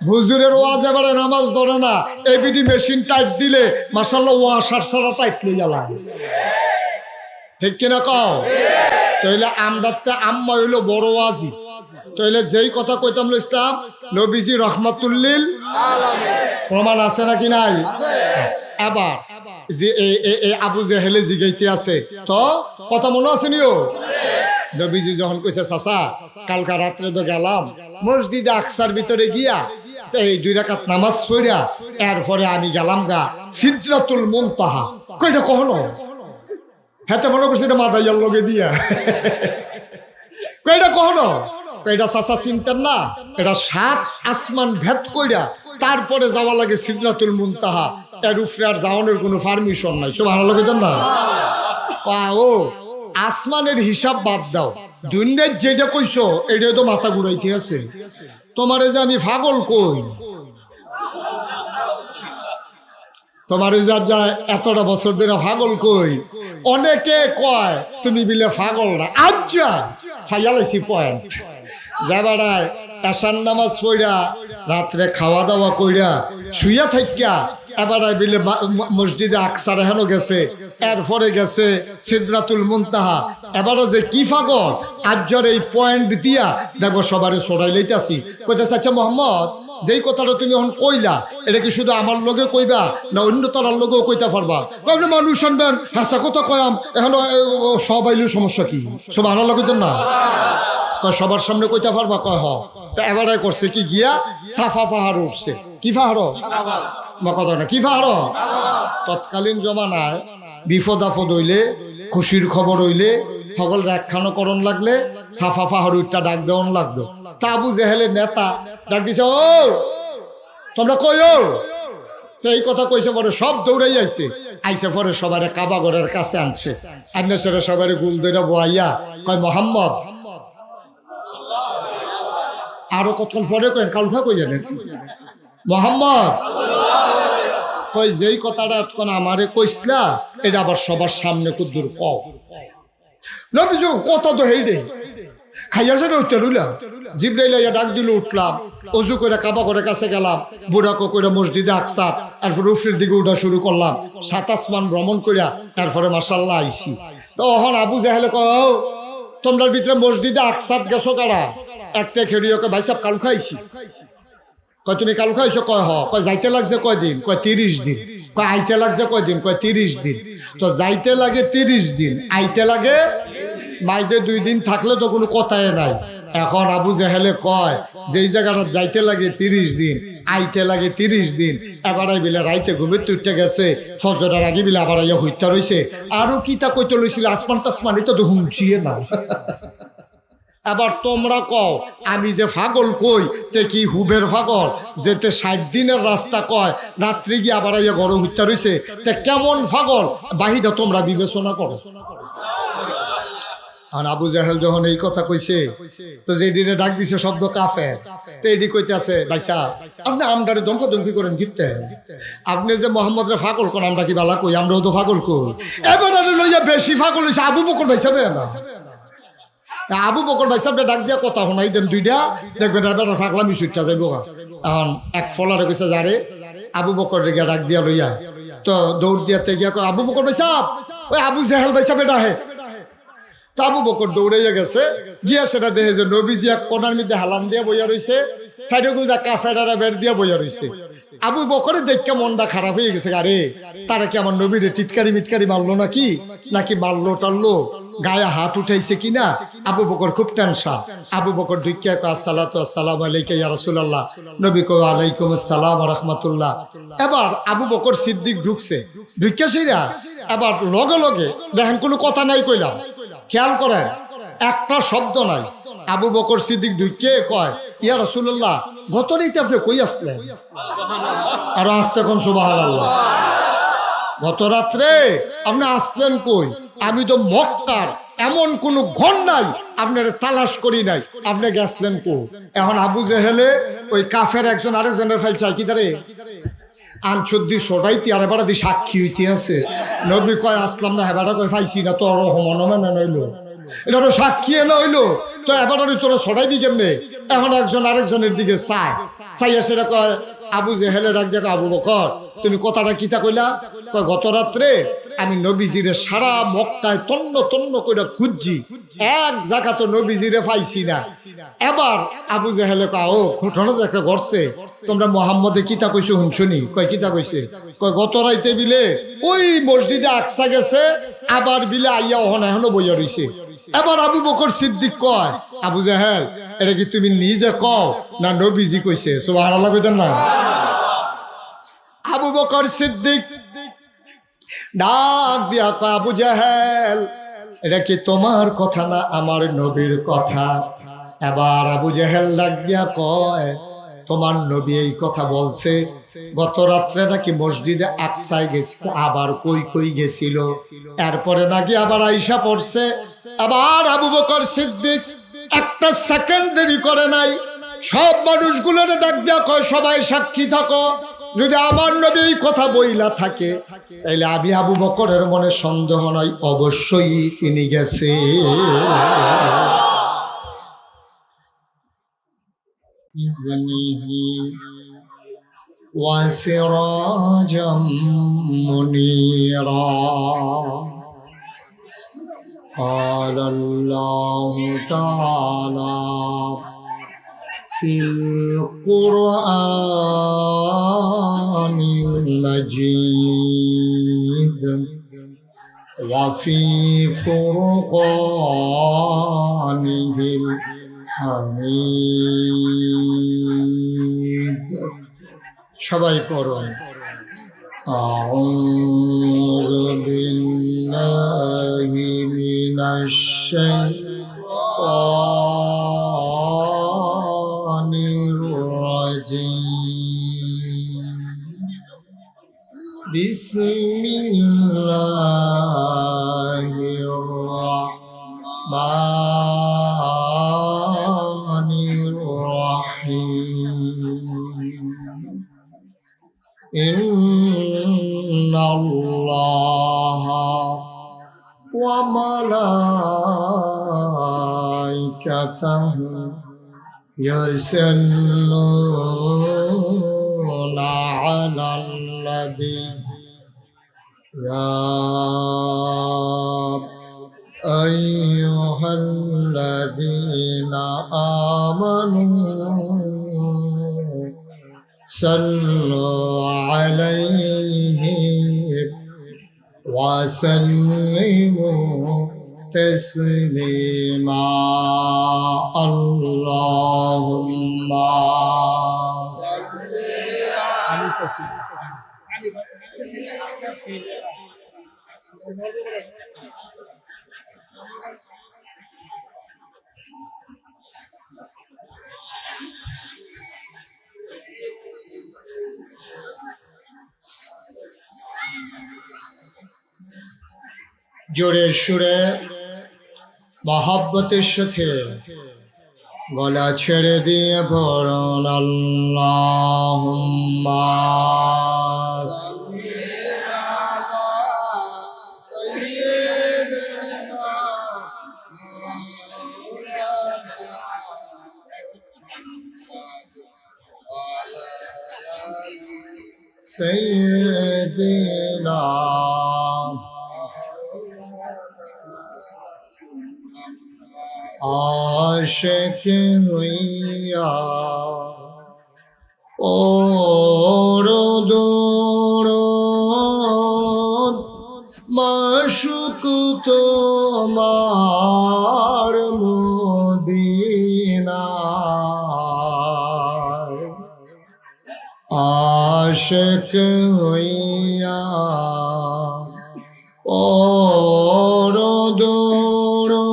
হুজুরের ওয়াজ এবারে নামাজ ধরে না এবিডি মেশিন টাইট দিলে মাশাআল্লাহ ওয়াশার সারা টাইট লইয়া লাগে ঠিক কিনা কও তাইলে আমরাতে আম্মা হইলো বড় ওয়াজি তাইলে যেই কথা কইতাম ইসলাম নবীজি রহমাতুল্লিল আলামিন প্রমাণ আছে নাকি নাই এবার যে এই আবু জেহেলে জিগাইতে আছে তো কথা মনে আছে নিও নবীজি যখন কইছে চাচা কালকা রাত্রে তো গেলাম মসজিদে আকসার ভিতরে গিয়া এই 2 রাকাত নামাজ পড়িয়া এরপরে আমি গেলাম গা সিদরাতুল মুনতাহা কইটা কহনো হেতে মনে করছে এটা মাদাইয়ার লগে দিয়া কইটা কহনো এটা চাচা চিনতেন না এটা 7 আসমান ভেদ কইরা তারপরে যাওয়া লাগে সিদরাতুল মুনতাহা এর উপরে আর যাওয়ানোর কোনো পারমিশন নাই সুবহানাল্লাহ কইতেন না ও আসমানের হিসাব বাদ দাও দুনিয়ার যেটা কইছো এটা তো মাথা ঘুরাইতে আছে তোমারে যে আমি পাগল কই তোমারে যা এতটা বছর ধরে পাগল কই অনেকে কয় তুমি বিলে পাগল না আজ্জা ফাইয়ালাইছি পয়েন্ট যাবাড়ায় এশার নামাজ পড়া রাত্রে খাওয়া দাওয়া কইরা শুইয়া থাকিয়া এবারে বিলে মসজিদে আকসার হেন গেছে এরপরে গেছে সিদরাতুল মুনতাহা এবারে যে কি পাগল আজ্জর এই পয়েন্ট দিয়া দেখো সবারে সরাই লইতাছি কইতেছে আচ্ছা মোহাম্মদ যেই কথাটা তুমি এখন কইলা এটা কি শুধু আমার লগে কইবা না অন্য তারার লগেও কইতে পারবা? আপনি মানুষ আনবেন হাসা কথা কয়াম এখন সব আইলেও সমস্যা কি? সব আনার লগে না সবার সামনে কইতে পারবা? কয় হ। তা এবারে করছে কি গিয়া সাফা পাহাড় উঠছে। কি পাহাড়? কথা না কি পাহাড়? তৎকালীন জমানায় বিপদ আপদ হইলে খুশির খবর হইলে সকল একখানো করণ লাগলে সাফা পাহাড় উঠটা ডাক দেওয়ান লাগতো। তা আবু জেহেলের নেতা ডাক দিছে, ও তোমরা কই? তো এই কথা কইছে পরে সব দৌড়াই আইছে। আইসে পরে সবারে কাবা ঘরের কাছে আনছে। আইনে সেরে সবারে গুল দইরা বয়াইয়া কয় মোহাম্মদ। আরো কতক্ষণ পরে কয়েন কালুখা কই জানেন মোহাম্মদ কই যেই কথাটা এতক্ষণ আমারে কইসলা এটা আবার সবার সামনে কুদ্দুর কও। নবীজি কথা তো হেইডে খাইয়া সেটা উঠতে রইলাম। জিব্রাইল আইয়া ডাক দিল, উঠলাম, অজু করে কাবা করে কাছে গেলাম, বুড়াকো করে মসজিদে আকসা, তারপরে উফরির দিকে উঠা শুরু করলাম, ৭ আসমান ভ্রমণ করিয়া তারপরে মাশাআল্লাহ আইছি। তখন আবু জাহেলে কও তোমরা ভিতরে মসজিদে আকসাত গেছো কারা? একটা খেরিওকে ভাই সাহেব কালু খাইছি। কয় তুমি কালু খাইছো? কয় হ। কয় যাইতে লাগছে কয়দিন? কয় 30 দিন। কয় আইতে লাগছে কয়দিন? কয় 30 দিন। তো যাইতে লাগে 30 দিন, আইতে লাগে মাইদে 2 দিন থাকলে তো কোনো কথাই নাই। এখন আবু জাহেলে কয় যেই জায়গাটা যাইতে লাগে 30 দিন, আইতে লাগে 30 দিন, এবার বিলে রাইতে ঘুমে তুইতে গেছে, ফজরের আগে বিলে আবার আইয়া হইতা রইছে। আরো কিতা কইতে লইছিল আসমান টাসমানি তো হুঁচিয়ে না। এবার তোমরা কও আমি যে পাগল কই তে কি হুবের পাগল যেতে 60 দিনের রাস্তা কয় রাত্রি গিয়ে আবার আইয়া গড় হইতা রইছে, তে কেমন পাগল বাহিটা তোমরা বিবেচনা করো। আর আবু জাহেল যখন এই কথা কইছে তো যে দিনে ডাক দিছে শব্দ কাফের, তো এডি কইতেছে ভাইসা আপনি আমদারে দমকি করেন গিতে, আপনি যে মোহাম্মদ রে ফাগল কোন আমরা কি বালা কই? আমরাও তো ফাগল কই। এবারে লইয়া বেশি ফাগল হইছে আবু বকর ভাইসা না। আবু বকর ভাইসা ডাক দিয়া কথা শোনাই দেন দুইটা, দেখবেন এবার ফাগলামি ছুটটা যাইব। এখন এক ফলারে কইছে যারে আবু বকর রে ডাক দিয়া লইয়া তো দৌড় দিয়াতে গিয়া কয় আবু বকর ভাইসা ওই আবু জাহেল ভাইসা বেটা হে। আবু বকর দৌড়াইয়া গেছে গিয়া সেটা দেখে যে নবীজি এক কোনার মধ্যে হালান দিয়া বইয়া রইছে, সাইডে গুলদা কাফেরারা বের দিয়া বইয়া রইছে। আবু বকরের দেখে মনটা খারাপ হয়ে গেছে, আরে তারা কি আমার নবীরে টিটকারি মিটকারি মারলো নাকি মারলো টারলো, গায়ে হাত উঠাইছে কিনা। আবু বকর খুব টেনশন। আবু বকর ঢুকিয়া কয় আসসালাতু আসসালামু আলাইকা ইয়া রাসূলুল্লাহ। নবী কয় আলাইকুম আসসালাম ওয়া রাহমাতুল্লাহ। এবার আবু বকর সিদ্দিক ঢুকছে, ঢুকিয়া সেরা এবার লগে লগে দেখেন কোনো কথা নাই কইলাম, খেয়াল করেন একটা শব্দ নাই। আবু বকর সিদ্দিক ঢুকে কয় ইয়া রাসূলুল্লাহ গত রাতে আপনি কই আসলেন? আর আসতে কোন সুবহানাল্লাহ, গত রাত্রে আপনি আসলেন কই? আমি তো মক্কার এমন কোন ঘর নাই আপনার তালাশ করি নাই, আপনি গেছলেন কই? এখন আবু জেহেলে ওই কাফের একজন আরেকজনের ফাইল চাই কি তারে আনছদ্দি সোটাইতি আর এবার দি সাক্ষী হইতে আছে। নবী কয় আসলাম না, হেবাটা কয় পাইছি না, তোর মনে নইলো এটা তো সাক্ষী এনে হইলো, তো এবার তোরা ছড়াইবি কেমনে? এখন একজন আরেকজনের দিকে চাইয়া সেটা কয় আবু জেহেলে ডাক দেখো আবু বকর তুমি কথাটা কিতা কইলা? কয় গত রাত্রে আমি নবীজিরে সারা মক্কায় তন্ন তন্ন করে খুঁজছি, এক জায়গা তো নবীজিরে পাইছি না। এবার আবু জেহেলে কয় ও ঘটনা তো একটা ঘটছে, তোমরা মোহাম্মদে কিতা কইছো শুনছনি? কয় কিতা কইছে? কয় গত রাইতে বিলে ওই মসজিদে আকসা গেছে, আবার বিলে আইয়া এখনো বইয়া রইছে। এবার আবু বকর সিদ্দিক কয় আবু জাহেল এটা কি তুমি নিজে কও না নবীজি কইছে? সুবহানাল্লাহ কইতেন না? আবু বকর সিদ্দিক ডাক দিয়া কয় আবু জাহেল এটা কি তোমার কথা না আমার নবীর কথা? এবার আবু জাহেল ডাক দিয়া কয় তোমার নবী এই কথা বলছে, গত রাত্রে নাকি মসজিদে আকসায় গেছিল, আবার কই কই গেছিল, এরপরে নাকি আবার আইসা পড়ছে। আবার আবু বকর সিদ্দিক একটা সেকেন্ড দেরি করে নাই, সব মানুষগুলোর ডাক দিয়া কয় সবাই সাক্ষী থাকো, যদি আমার নবী এই কথা বইলা থাকে তাইলে আমি আবু বকরের মনে সন্দেহ নয় অবশ্যই তিনি গেছে। وسراجا منيرا قال الله تعالى في القرآن المجيد وفي فرقانه الحميد সবাই পড়ুন أعوذ بالله من الشيطان الرجيم بسم الله الرحمن الرحيم إن الله وملائكته يصلون على النبي يا أيها الذين آمنوا صلوا عليه وسلموا تسليما اللهم জোরে সুরে মহব্বতের সাথে গলা ছেড়ে দিয়ে পড়ুন আল্লাহুম্মা سيدنا आशिक हुइया और दूरो माशुक তোমার মদিনা आशिक हुइया और दूरो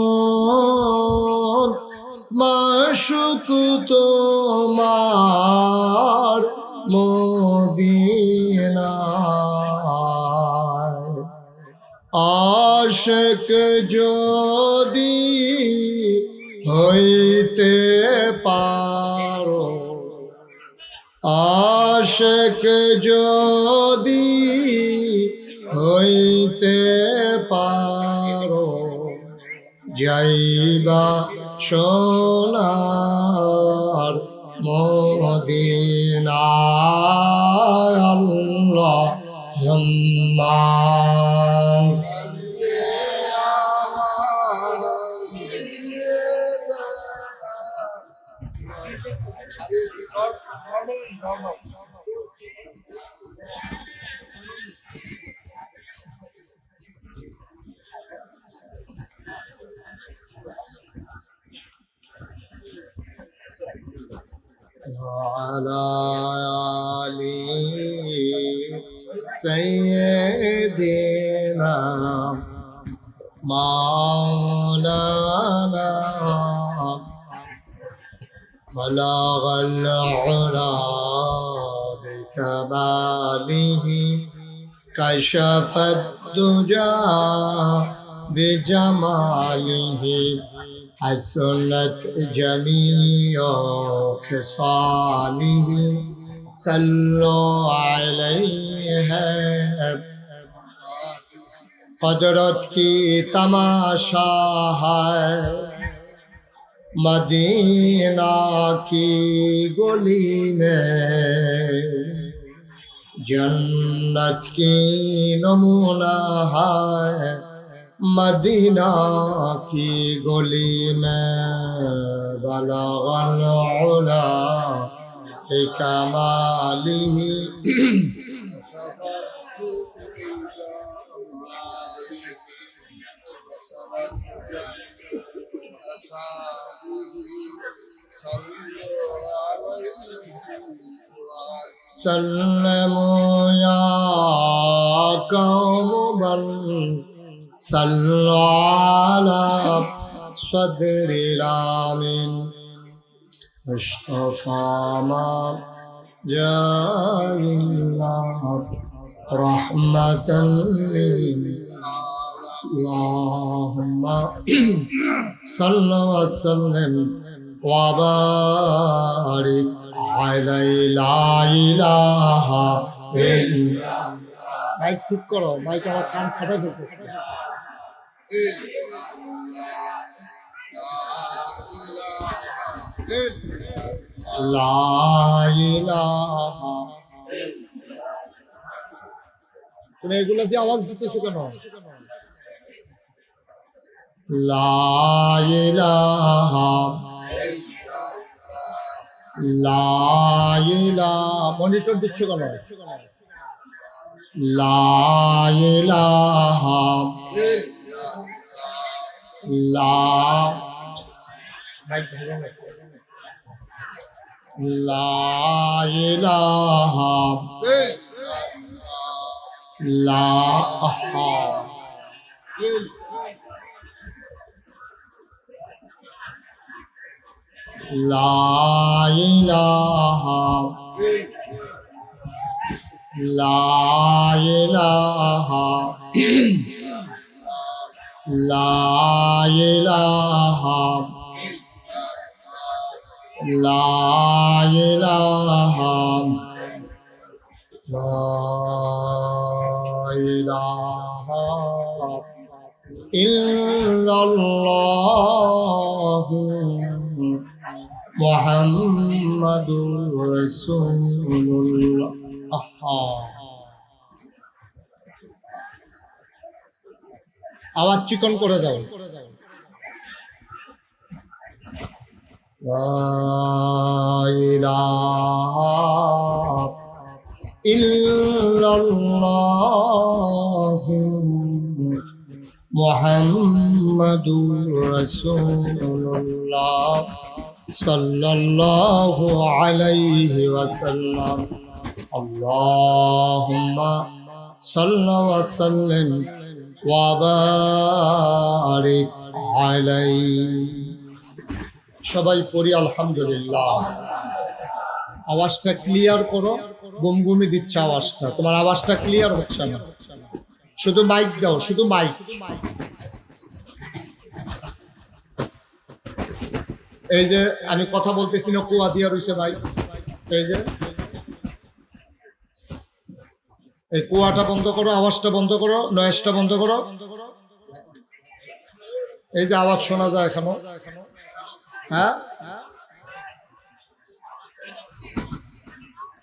মাশুক তোমার মদিনায় আশিক যদি হইতে পারো আশিক যদি হইতে পারো যাইবা সোনার মদিনায় আল্লাহুম্মা وعلى آل سيدنا مولانا بلغ العلا بكماله كشف الدجى بجماله حسنت جميع خصاله صلوا عليه قدرت کی تماشا ہے مدینہ کی گلی میں جنت کی نمونہ ہے मदीना की गली में बलगल उला बिकमालिही सल्लमो या कौम बन सल्लु अला सदरिल आमीन मुस्तफा मा जाइल्लाह रहमतन लिल अल्लाहुम्मा सल्लि व सल्लिम व बारिक अलैहि ला इलाहा इल्ला माइक ঠিক করো মাইক আমার কান ফাটা যেতে লা ইলাহা তুমি এগুলো দিয়ে আওয়াজ দিতেছো কেন লা ইলাহা লা ইলাহা মনিটর দিচ্ছ কেন লা ইলাহা লা লা ইলাহা লা লা ইলাহা লা ইলাহা লা ইলাহা লা ইলাহা লা ইলাহা ইল্লাল্লাহ মুহাম্মাদুর রাসূলুল্লাহ আওয়াজ চিকন করে দাও লা ইলাহা ইল্লাল্লাহ মুহাম্মাদুর রাসূলুল্লাহ সাল্লাল্লাহু আলাইহি ওয়াসাল্লাম আল্লাহুম্মা সাল্লি ওয়া সাল্লিম ওয়া বারিক আলাইহি সবাই পড়ি আলহামদুলিল্লাহ আওয়াজটা ক্লিয়ার করো গুমগুমি দিচ্ছে আওয়াজটা তোমার আওয়াজটা ক্লিয়ার হচ্ছে না শুধু মাইক দাও শুধু মাইক এই যে আমি কথা বলতেছি না কুয়া দিয়া রইছে ভাই এই যে এই কুয়াটা বন্ধ করো আওয়াজটা বন্ধ করো নয়েজটা বন্ধ করো এই যে আওয়াজ শোনা যায় এখনো হ্যাঁ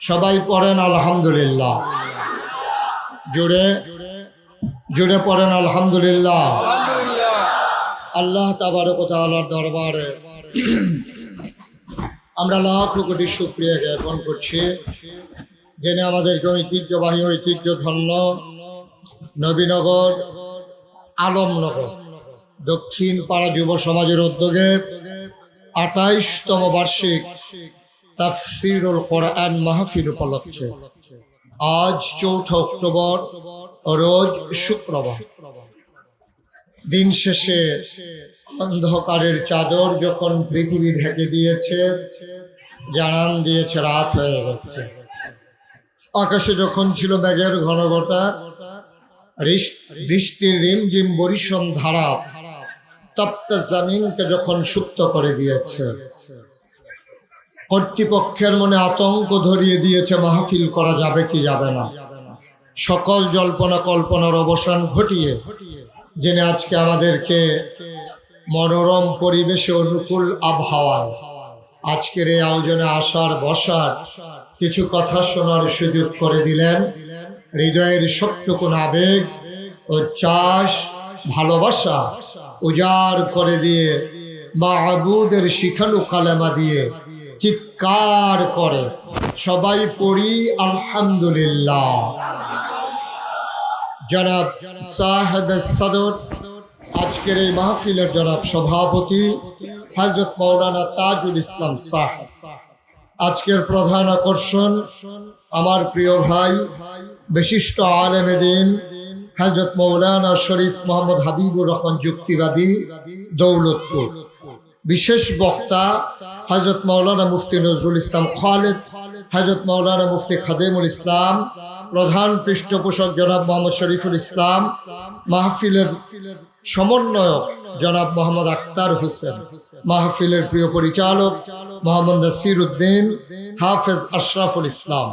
সবাই পড়েন আলহামদুলিল্লাহ জোরে জোরে পড়েন আলহামদুলিল্লাহ আল্লাহ তাবারক ওয়া তাআলার দরবারে আমরা লাখ কোটি শুকরিয়া জ্ঞাপন করছি যিনি আমাদেরকে ঐতিহ্যবাহী ঐতিহ্যধন্য নবীনগর আলমনগর দক্ষিণ পাড়া যুব সমাজের উদ্যোগে ২৮তম বার্ষিক তাফসীরুল কোরআন মাহফিল উপলক্ষে আজ ৪ অক্টোবর রোজ শুক্রবার দিন শেষে অন্ধকারের চাদর যখন পৃথিবী ঢেকে দিয়েছে জানান দিয়েছে রাত হয়ে গেছে আকাশে যখন ছিল মেঘের ঘনঘটা বৃষ্টির রিমঝিম বরিশম ধারা তপ্ত জমিনকে যখন সুপ্ত করে দিয়েছে কর্তৃপক্ষের মনে আতঙ্ক ধরিয়ে দিয়েছে মাহফিল করা যাবে কি যাবে না সকল জল্পনা কল্পনার অবসান ঘটিয়ে যিনি আজকে আমাদেরকে মনোরম পরিবেশে অনুকূল আবহাওয়ায় আজকের এই আয়োজনে আসার বসার কিছু কথা শোনার সুযোগ করে দিলেন হৃদয়ের সবটুকুন আবেগ ও চাষ ভালোবাসা উজাড় করে দিয়ে মাহবুদের শিখানো কালেমা দিয়ে চিৎকার করে সবাই পড়ি আলহামদুলিল্লাহ। জনাব সাহেব সদর, আজকের এই মাহফিলের জনাব সভাপতি হযরত মাওলানা তাজুল ইসলাম সাহেব, আজকের প্রধান আকর্ষণ আমার প্রিয় ভাই বিশিষ্ট আলেমে দ্বীন হযরত মাওলানা শরীফ মোহাম্মদ হাবিবুর রহমান যুক্তিবাদী দৌলতপুর, বিশেষ বক্তা হযরত মাওলানা মুফতি নজরুল ইসলাম খালেদ, হযরত মাওলানা মুফতি খাদেমুল ইসলাম, প্রধান পৃষ্ঠপোষক জনাব মোহাম্মদ শরীফুল ইসলাম, মাহফিলের সমন্বয়ক জনাব মোহাম্মদ আক্তার হোসেন, মাহফিলের প্রিয় পরিচালক মোহাম্মদ নাসির উদ্দিন, হাফেজ আশরাফুল ইসলাম।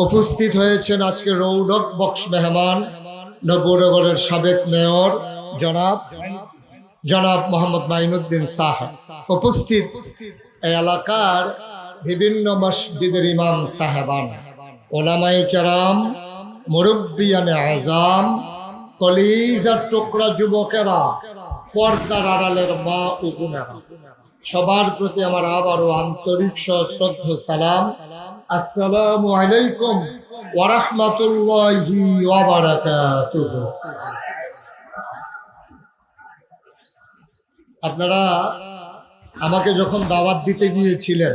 উপস্থিত হয়েছেন আজকে রৌনক বক্স মেহমান নবনগরের সাবেক মেয়র জনাব মোহাম্মদ মাইনুদ্দিন সাহেব। উপস্থিত এই এলাকার বিভিন্ন মসজিদের ইমাম সাহেবান, ওলামায়ে কেরাম, মুরব্বিয়ানে আযাম, কলিজার টুকরা যুবকেরা, পর্দার আড়ালের মা ও বোনেরা, সবার প্রতি আমার আবারও আন্তরিক সশ্রদ্ধ সালাম। আসসালামু আলাইকুম ওয়া রাহমাতুল্লাহি ওয়া বারাকাতুহু। আপনারা আমাকে যখন দাওয়াত দিতে গিয়েছিলেন